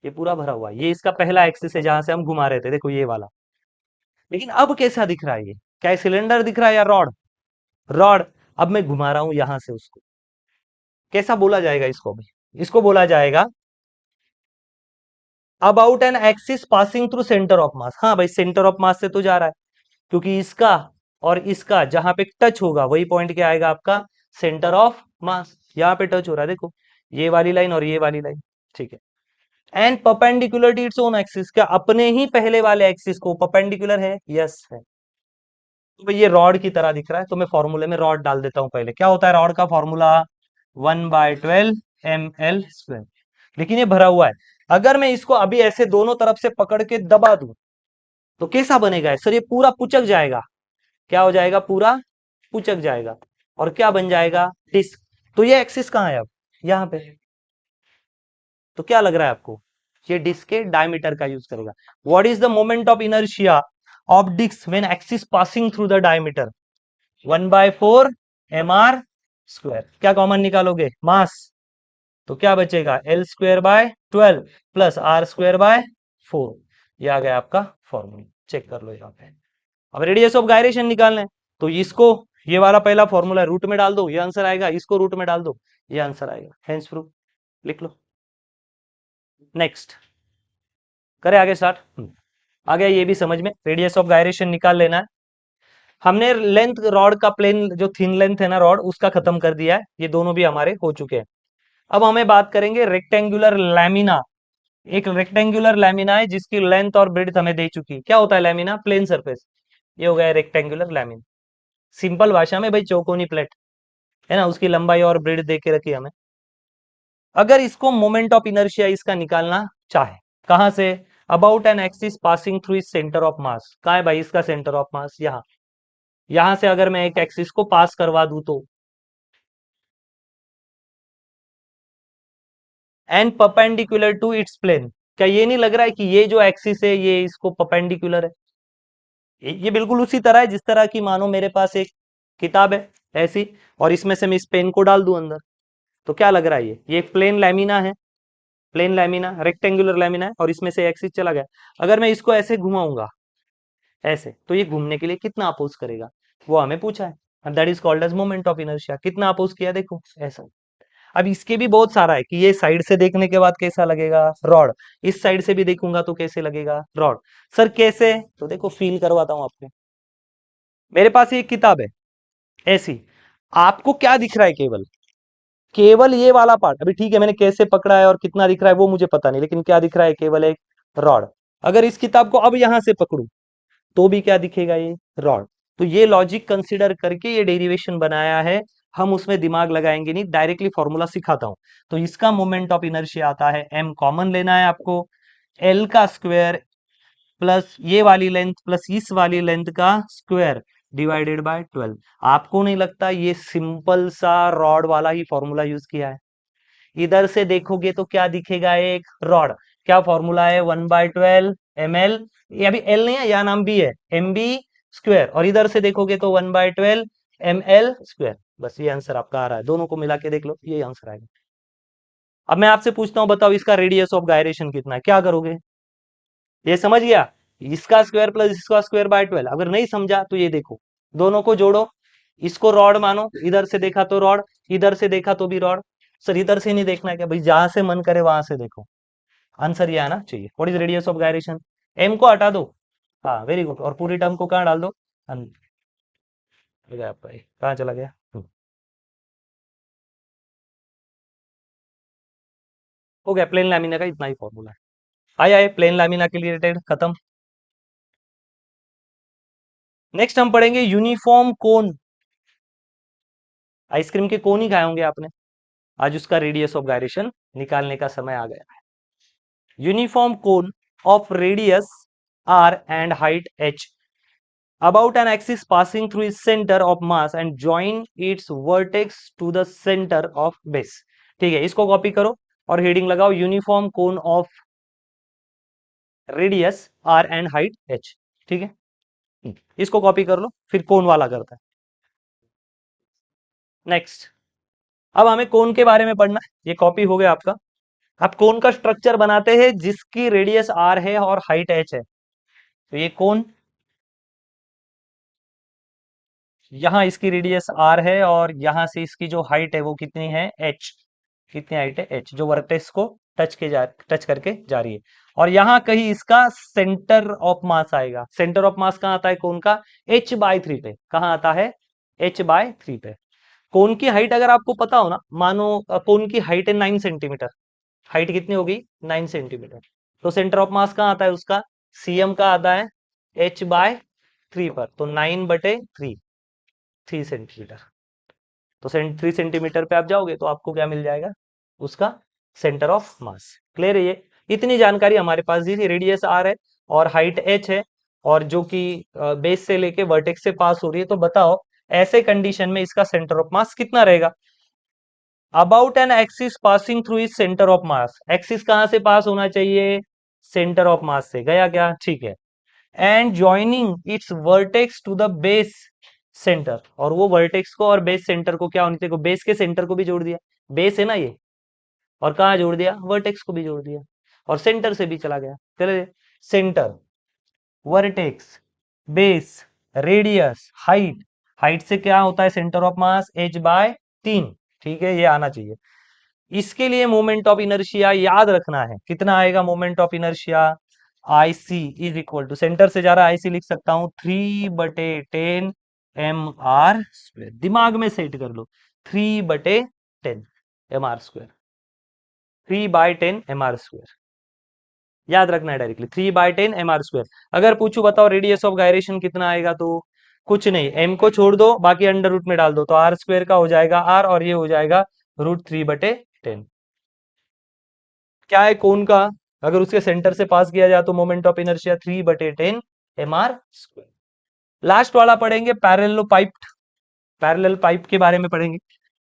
ये पूरा भरा हुआ है, ये इसका पहला एक्सिस है जहां से हम घुमा रहे थे, देखो ये वाला। लेकिन अब कैसा दिख रहा है ये, क्या सिलेंडर दिख रहा है या रॉड, रॉड। अब मैं घुमा रहा हूं यहां से उसको, कैसा बोला जाएगा इसको भी, इसको बोला जाएगा about an axis passing through centre of मास। हाँ भाई सेंटर ऑफ मास से तो जा रहा है, क्योंकि इसका और इसका जहां पे टच होगा वही पॉइंट क्या आएगा आपका, सेंटर ऑफ मास। यहाँ पे टच हो रहा है देखो, ये वाली लाइन और ये वाली लाइन, ठीक है। And perpendicular to its own axis, क्या अपने ही पहले वाले एक्सिस को परपेंडिकुलर है, यस है। तो भाई ये रॉड की तरह दिख रहा है, तो मैं फॉर्मूले में रॉड डाल देता हूं पहले। क्या होता है रॉड का फॉर्मूला, 1/12 ml²। लेकिन ये भरा हुआ है, अगर मैं इसको अभी ऐसे दोनों तरफ से पकड़ के दबा दूं तो कैसा बनेगा सर, ये पूरा पुचक जाएगा, क्या हो जाएगा, पूरा पुचक जाएगा। और क्या बन जाएगा, डिस्क। तो ये एक्सिस कहाँ है अब, यहाँ पे। तो क्या लग रहा है आपको, ये डिस्क के डायमीटर का यूज करेगा। What is the moment of inertia of disc when axis passing through the diameter, 1/4 mr square. क्या कॉमन निकालोगे, मास। तो क्या बचेगा, L square by 12 plus R square by 4। ये आ गया आपका फॉर्मूला, चेक कर लो यहाँ पे। अब रेडियस ऑफ गायरेशन निकालना है, तो इसको, ये वाला पहला फॉर्मूला रूट में डाल दो, ये आंसर आएगा। इसको रूट में डाल दो, ये आंसर आएगा। हेंस प्रूफ, लिख लो। नेक्स्ट करें आगे स्टार्ट। आ गया ये भी समझ में, रेडियस ऑफ गायरेशन निकाल लेना है। हमने लेंथ रॉड का, प्लेन जो थिन लेंथ है ना रॉड, उसका खत्म कर दिया है। ये दोनों भी हमारे हो चुके हैं। अब हमें बात करेंगे रेक्टेंगुलर लैमिना। एक रेक्टेंगुलर लैमिना है जिसकी लेंथ और ब्रेड्थ हमें दे चुकी है। क्या होता है लैमिना, प्लेन सरफेस। ये हो गया रेक्टेंगुलर लैमिना। सिंपल भाषा में भाई चौकोनी प्लेट है ना, उसकी लंबाई और ब्रेड्थ दे के रखी हमें। अगर इसको मोमेंट ऑफ इनर्शिया इसका निकालना चाहे, कहां से, about an axis passing through इस सेंटर ऑफ मास। कहा है भाई इसका सेंटर ऑफ मास, यहाँ। यहां से अगर मैं एक एक्सिस को पास करवा दूं तो, and perpendicular to its plane. क्या ये नहीं लग रहा है कि ये जो एक्सिस है ये इसको परपेंडिकुलर है। ये बिल्कुल उसी तरह है जिस तरह की मानो मेरे पास एक किताब है ऐसी, और इसमें से मैं इस पेन को डाल दूं अंदर। तो क्या लग रहा है, ये एक प्लेन लैमिना है, प्लेन लैमिना, रेक्टेंगुलर लैमिना है, और इसमें से एक्सिस चला गया। अगर मैं इसको ऐसे घुमाऊंगा ऐसे, तो ये घूमने के लिए कितना अपोज करेगा, वो हमें पूछा है। That is called as moment of inertia. कितना अपोज किया देखो, ऐसा। अब इसके भी बहुत सारा है कि ये साइड से देखने के बाद कैसा लगेगा, रॉड। इस साइड से भी देखूंगा तो कैसे लगेगा, रॉड। सर कैसे, तो देखो फील करवाता हूं आपको। मेरे पास एक किताब है ऐसी, आपको क्या दिख रहा है, केवल केवल ये वाला पार्ट। अभी ठीक है, मैंने कैसे पकड़ा है और कितना दिख रहा है वो मुझे पता नहीं, लेकिन क्या दिख रहा है, केवल एक रॉड। अगर इस किताब को अब यहां से पकड़ू तो भी क्या दिखेगा, ये रॉड। तो ये लॉजिक कंसीडर करके ये डेरिवेशन बनाया है। हम उसमें दिमाग लगाएंगे नहीं, डायरेक्टली फॉर्मूला सिखाता हूं। तो इसका मोमेंट ऑफ इनर्शिया आता है, एम कॉमन लेना है आपको, एल का स्क्वायर प्लस ये वाली लेंथ प्लस इस वाली लेंथ का स्क्वायर डिवाइडेड बाय 12। आपको नहीं लगता ये सिंपल सा रॉड वाला ही फॉर्मूला यूज किया है। इधर से देखोगे तो क्या दिखेगा, एक रॉड। क्या फॉर्मूला है, 1/12 ml। ये अभी एल नहीं है, यहाँ नाम बी है, एम बी स्क्वायर। और इधर से देखोगे तो 1/12 ml स्क्वायर। बस ये आंसर आपका आ रहा है, दोनों को मिला के देख लो, ये आंसर आएगा। अब मैं आपसे पूछता हूँ, बताओ इसका रेडियस ऑफ गायरेशन कितना है, क्या करोगे। ये समझ गया, इसका स्क्वायर प्लस इसका स्क्वायर बाय 12। अगर नहीं समझा तो ये देखो, दोनों को जोड़ो, इसको रॉड मानो, इधर से देखा तो रॉड, इधर से देखा तो भी रॉड। सर इधर से नहीं देखना है क्या, भाई जहां से मन करे वहां से देखो। आंसर ये आना चाहिए। What is radius of gyration, M को हटा दो, हाँ वेरी गुड, और पूरी टर्म को कहाँ डाल दो, हो गया आपका, ये कहाँ चला गया। हो गया, प्लेन लैमिना का इतना ही फॉर्मूला है। आया है प्लेन लैमिना के लिए रिलेटेड, खत्म। नेक्स्ट हम पढ़ेंगे यूनिफॉर्म कोन। आइसक्रीम के कोन ही खाए होंगे आपने। आज उसका रेडियस ऑफ गायरेशन निकालने का समय आ गया। Uniform cone of radius r and height h about an axis passing through its center of mass and join its vertex to the center of base। ठीक है, इसको कॉपी करो और हेडिंग लगाओ, uniform cone of radius r and height h। ठीक है, इसको copy कर लो, फिर कोन वाला करता है। नेक्स्ट, अब हमें कोन के बारे में पढ़ना है। ये कॉपी हो गया आपका। अब कोन का स्ट्रक्चर बनाते हैं जिसकी रेडियस r है और हाइट h है। तो ये कोन, यहाँ इसकी रेडियस r है और यहाँ से इसकी जो हाइट है वो कितनी है, h। कितनी हाइट है, h, जो वर्टेक्स को टच करके जा रही है। और यहाँ कहीं इसका सेंटर ऑफ मास आएगा। सेंटर ऑफ मास कहाँ आता है कोन का, h/3 पे। कहाँ आता है, h/3 पे। कोन की हाइट अगर आपको पता हो ना, मानो कोन की हाइट है 9 सेंटीमीटर। हाइट कितनी होगी, 9 सेंटीमीटर। तो सेंटर ऑफ मास कहाँ आता है उसका, cm का आता है h/3 पर। तो 9/3, 3 सेंटीमीटर। तो 3 सेंटीमीटर पे आप जाओगे तो आपको क्या मिल जाएगा, उसका सेंटर ऑफ मास। क्लियर है ये, इतनी जानकारी हमारे पास दी थी। रेडियस r है और हाइट h है, और जो कि बेस से लेके वर्टेक्स से पास हो रही है। तो बताओ ऐसे कंडीशन में इसका सेंटर ऑफ मास कितना रहेगा? About an axis passing through is centre of mass, axis कहां से पास होना चाहिए? सेंटर ऑफ मास से। गया क्या? ठीक है। And joining its vertex to the base centre, और वो वर्टेक्स को और बेस सेंटर को क्या होनी चाहिए? बेस के सेंटर को भी जोड़ दिया, बेस है ना ये, और कहा जोड़ दिया? वर्टेक्स को भी जोड़ दिया, और सेंटर से भी चला गया। चले, centre, vertex, base, radius, height. Height से क्या होता है centre of mass? h by 3। ठीक है, ये आना चाहिए। इसके लिए मोमेंट ऑफ इनर्शिया याद रखना है, कितना आएगा moment of inertia? I C is equal to, centre से जा रहा है, आई सी लिख सकता हूं 3/10 mr²। दिमाग में सेट कर लो, 3/10 mr², 3/10 mr², याद रखना है डायरेक्टली, 3/10 mr²। अगर पूछू बताओ रेडियस ऑफ गायरेशन कितना आएगा, तो कुछ नहीं, एम को छोड़ दो, बाकी अंडर रूट में डाल दो, तो r² का हो जाएगा r, और ये हो जाएगा √3/10। क्या है कोन का? अगर उसके सेंटर से पास किया जाए तो moment of inertia 3/10 mr²। Last वाला पढ़ेंगे पैरेलल पाइप, पैरेलल पाइप के बारे में पढ़ेंगे।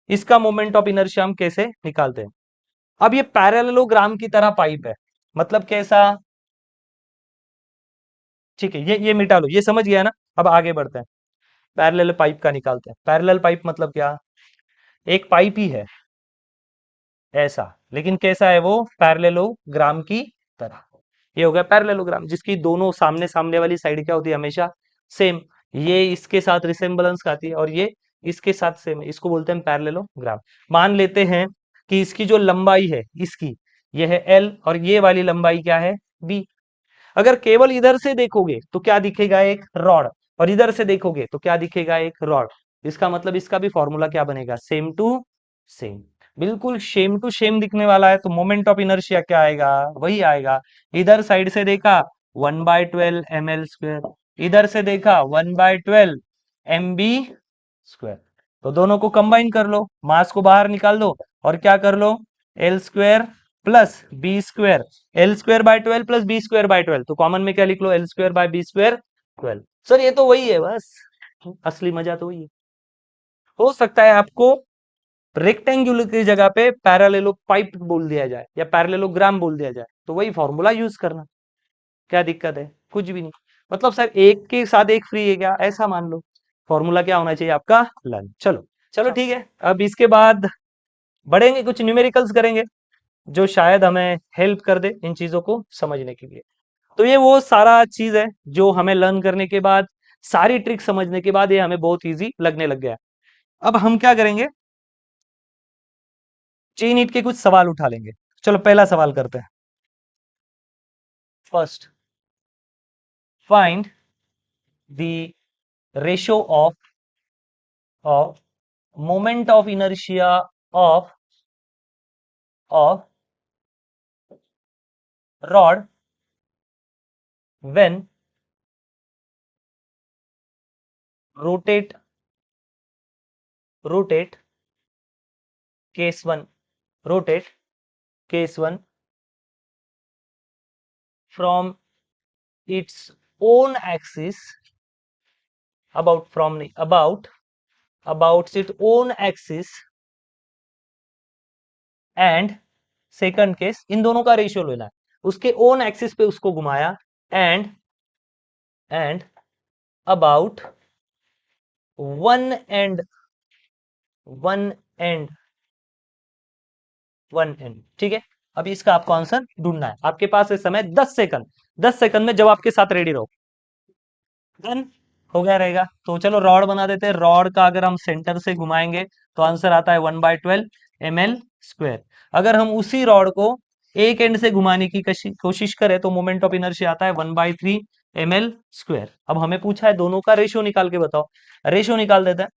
इसका मोमेंट ऑफ इनर्शिया हम कैसे निकालते हैं? अब ये पैरेललोग्राम की तरह पाइप है, मतलब कैसा? ठीक है, ये मिटा लो, ये समझ गया ना। अब आगे बढ़ते हैं, पैरेलल पाइप का निकालते हैं। पैरेलल पाइप मतलब क्या? एक पाइप ही है ऐसा, लेकिन कैसा है वो? पैरेललोग्राम की तरह। ये हो गया पैरेललोग्राम, जिसकी दोनों सामने सामने वाली साइड क्या होती है? हमेशा सेम। ये इसके साथ रिसेम्बलेंस खाती है, और ये इसके साथ सेम है, इसको बोलते हैं पैरेललोग्राम। मान लेते हैं कि इसकी जो लंबाई है, इसकी ये है l, और ये वाली लंबाई क्या है? b। अगर केवल इधर से देखोगे तो क्या दिखेगा? एक रॉड। और इधर से देखोगे तो क्या दिखेगा? एक रॉड। इसका मतलब इसका भी फॉर्मूला क्या बनेगा? Same to same. बिल्कुल सेम टू सेम दिखने वाला है, तो मोमेंट ऑफ इनर्शिया क्या आएगा? वही आएगा। इधर साइड से देखा 1/12 ml², इधर से देखा 1/12 mb²। तो दोनों को कंबाइन कर लो, मास को बाहर निकाल दो, और क्या कर लो? l² plus b²। l²/12 plus b²/12, तो कॉमन में क्या लिख लो? l²/b²/12। सर ये तो वही है बस, असली मजा तो वही है। हो सकता है आपको रेक्टेंगुलर की जगह पे पैरेललो पाइप बोल दिया जाए, या पैरेललोग्राम बोल दिया जाए, तो वही फॉर्मूला यूज करना। क्या दिक्कत है? कुछ भी नहीं। मतलब सर एक के साथ एक फ्री है क्या, ऐसा मान लो। फॉर्मूला क्या होना चाहिए आपका? लर्न। चलो चलो ठीक है, अब इसके बाद बढ़ेंगे, कुछ न्यूमेरिकल्स करेंगे जो शायद हमें हेल्प कर दे इन चीजों को समझने के लिए। तो ये वो सारा चीज है जो हमें लर्न करने के बाद, सारी ट्रिक समझने के बाद ये हमें बहुत इजी लगने लग गया है। अब हम क्या करेंगे? चेन हीट के कुछ सवाल उठा लेंगे। चलो पहला सवाल करते हैं। First, find the ratio of moment of inertia of rod when rotate rotate case one, rotate case one from its own axis, about from नहीं, about its own axis, and second case, इन दोनों का ratio लेना है। उसके own axis पे उसको घुमाया, and about one and one and one and. ठीक है, अभी इसका आपको आंसर ढूंढना है। आपके पास इस समय 10 सेकंड, 10 सेकंड में जवाब के साथ रेडी रहो। डन हो गया रहेगा, तो चलो रॉड बना देते हैं। रॉड का अगर हम सेंटर से घुमाएंगे तो आंसर आता है 1/12 ml²। अगर हम उसी रॉड को एक एंड से घुमाने की कोशिश करें तो मोमेंट ऑफ इनर्शिया आता है 1/3 ml²। अब हमें पूछा है दोनों का रेशियो निकाल के बताओ, रेशियो निकाल देते हैं।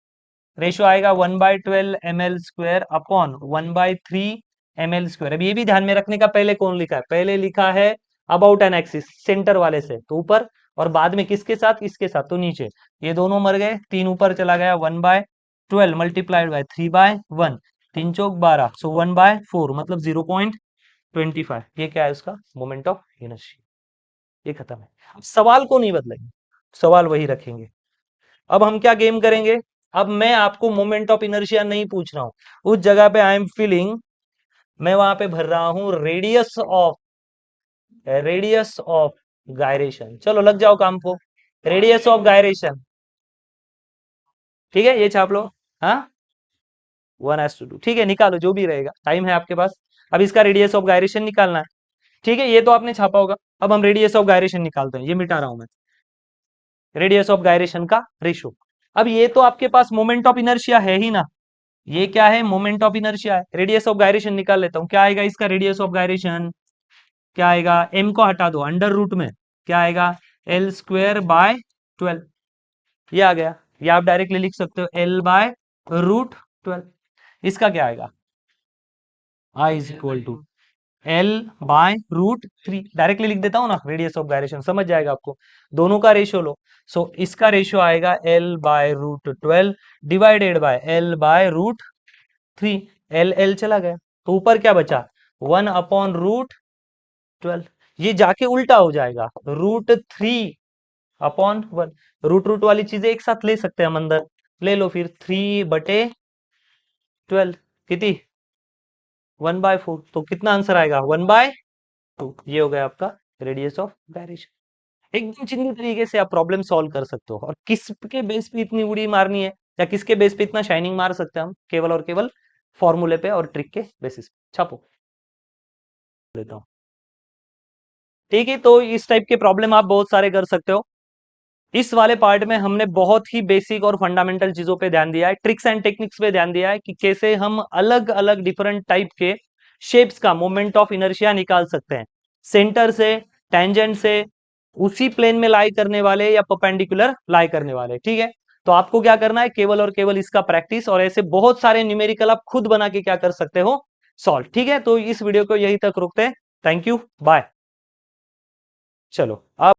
रेशियो आएगा 1/12 ml² अपॉन 1/3 ml²। अब ये भी ध्यान में रखने का, पहले कौन लिखा है? पहले लिखा है अबाउट एन एक्सिस, सेंटर वाले से तो ऊपर, और बाद में किसके साथ? इसके साथ, तो नीचे। ये दोनों मर गए, 3 ऊपर चला गया, 1/12 मल्टीप्लाइड बाय 3/1, 3×4 = 12, सो 1/4 मतलब 0.25। ये क्या है उसका मोमेंट ऑफ इनर्शिया। ये खत्म है। अब सवाल को नहीं बदलेंगे, सवाल वही रखेंगे। अब हम क्या गेम करेंगे? अब मैं आपको मोमेंट ऑफ इनर्शिया नहीं पूछ रहा हूं, उस जगह पे आई एम फीलिंग, मैं वहां पे भर रहा हूं रेडियस ऑफ गायरेशन। चलो लग जाओ काम को, रेडियस ऑफ गायरेशन, ठीक है, ये छाप लो। हाँ, 1:2, ठीक है, निकालो जो भी रहेगा, टाइम है आपके पास। अब इसका रेडियस ऑफ गायरेशन निकालना है, ठीक है, ये तो आपने छापा होगा। अब हम रेडियस ऑफ गायरेशन निकालते हैं, ये मिटा रहा हूं मैं, रेडियस ऑफ गायरेशन का रेशो। अब ये तो आपके पास मोमेंट ऑफ इनर्शिया है ही ना, ये क्या है, मोमेंट ऑफ इनर्शिया है। रेडियस ऑफ गायरेशन निकाल लेता हूं, क्या आएगा इसका रेडियस ऑफ गायरेशन, क्या आएगा, एम को हटा दो, अंडर रूट में क्या आएगा, L²/12, ये आ गया। ये आप डायरेक्टली लिख सकते हो L/√12। इसका क्या आएगा, I = L/√3, डायरेक्टली लिख देता हूं ना, रेडियस ऑफ गायरेशन समझ जाएगा आपको। दोनों का रेशियो लो, सो इसका रेशियो आएगा L/√12 divided by L/√3। L चला गया, तो ऊपर क्या बचा, 1/√12। ये जाके उल्टा हो जाएगा, √3/1। रूट रूट वाली चीजें एक साथ ले सकते हैं हम अंदर, ले लो फिर, 3/12 कितनी, 1/4, तो कितना आंसर आएगा, 1/2। ये हो गया आपका रेडियस ऑफ गायरेशन। एकदम चिन्ह तरीके से आप प्रॉब्लम सॉल्व कर सकते हो। और किसके बेस पे इतनी उड़ी मारनी है, या किसके बेस पे इतना शाइनिंग मार सकते हैं हम, केवल और केवल फॉर्मूले पे और ट्रिक के बेसिस पे। छापो लेता हूँ, ठीक है, तो इस टाइप के प्रॉब्लम आप बहुत सारे कर सकते हो। इस वाले पार्ट में हमने बहुत ही बेसिक और फंडामेंटल चीजों पे ध्यान दिया है, ट्रिक्स एंड टेक्निक्स पे ध्यान दिया है कि कैसे हम अलग अलग डिफरेंट टाइप के शेप्स का मोमेंट ऑफ इनर्शिया निकाल सकते हैं, सेंटर से, टेंजेंट से, उसी प्लेन में लाई करने वाले या परपेंडिकुलर लाई करने वाले, ठीक है। तो आपको क्या करना है, केवल और केवल इसका प्रैक्टिस, और ऐसे बहुत सारे न्यूमेरिकल आप खुद बना के क्या कर सकते हो, सॉल्व, ठीक है। तो इस वीडियो को यहीं तक रोकते हैं, थैंक यू, बाय। चलो आप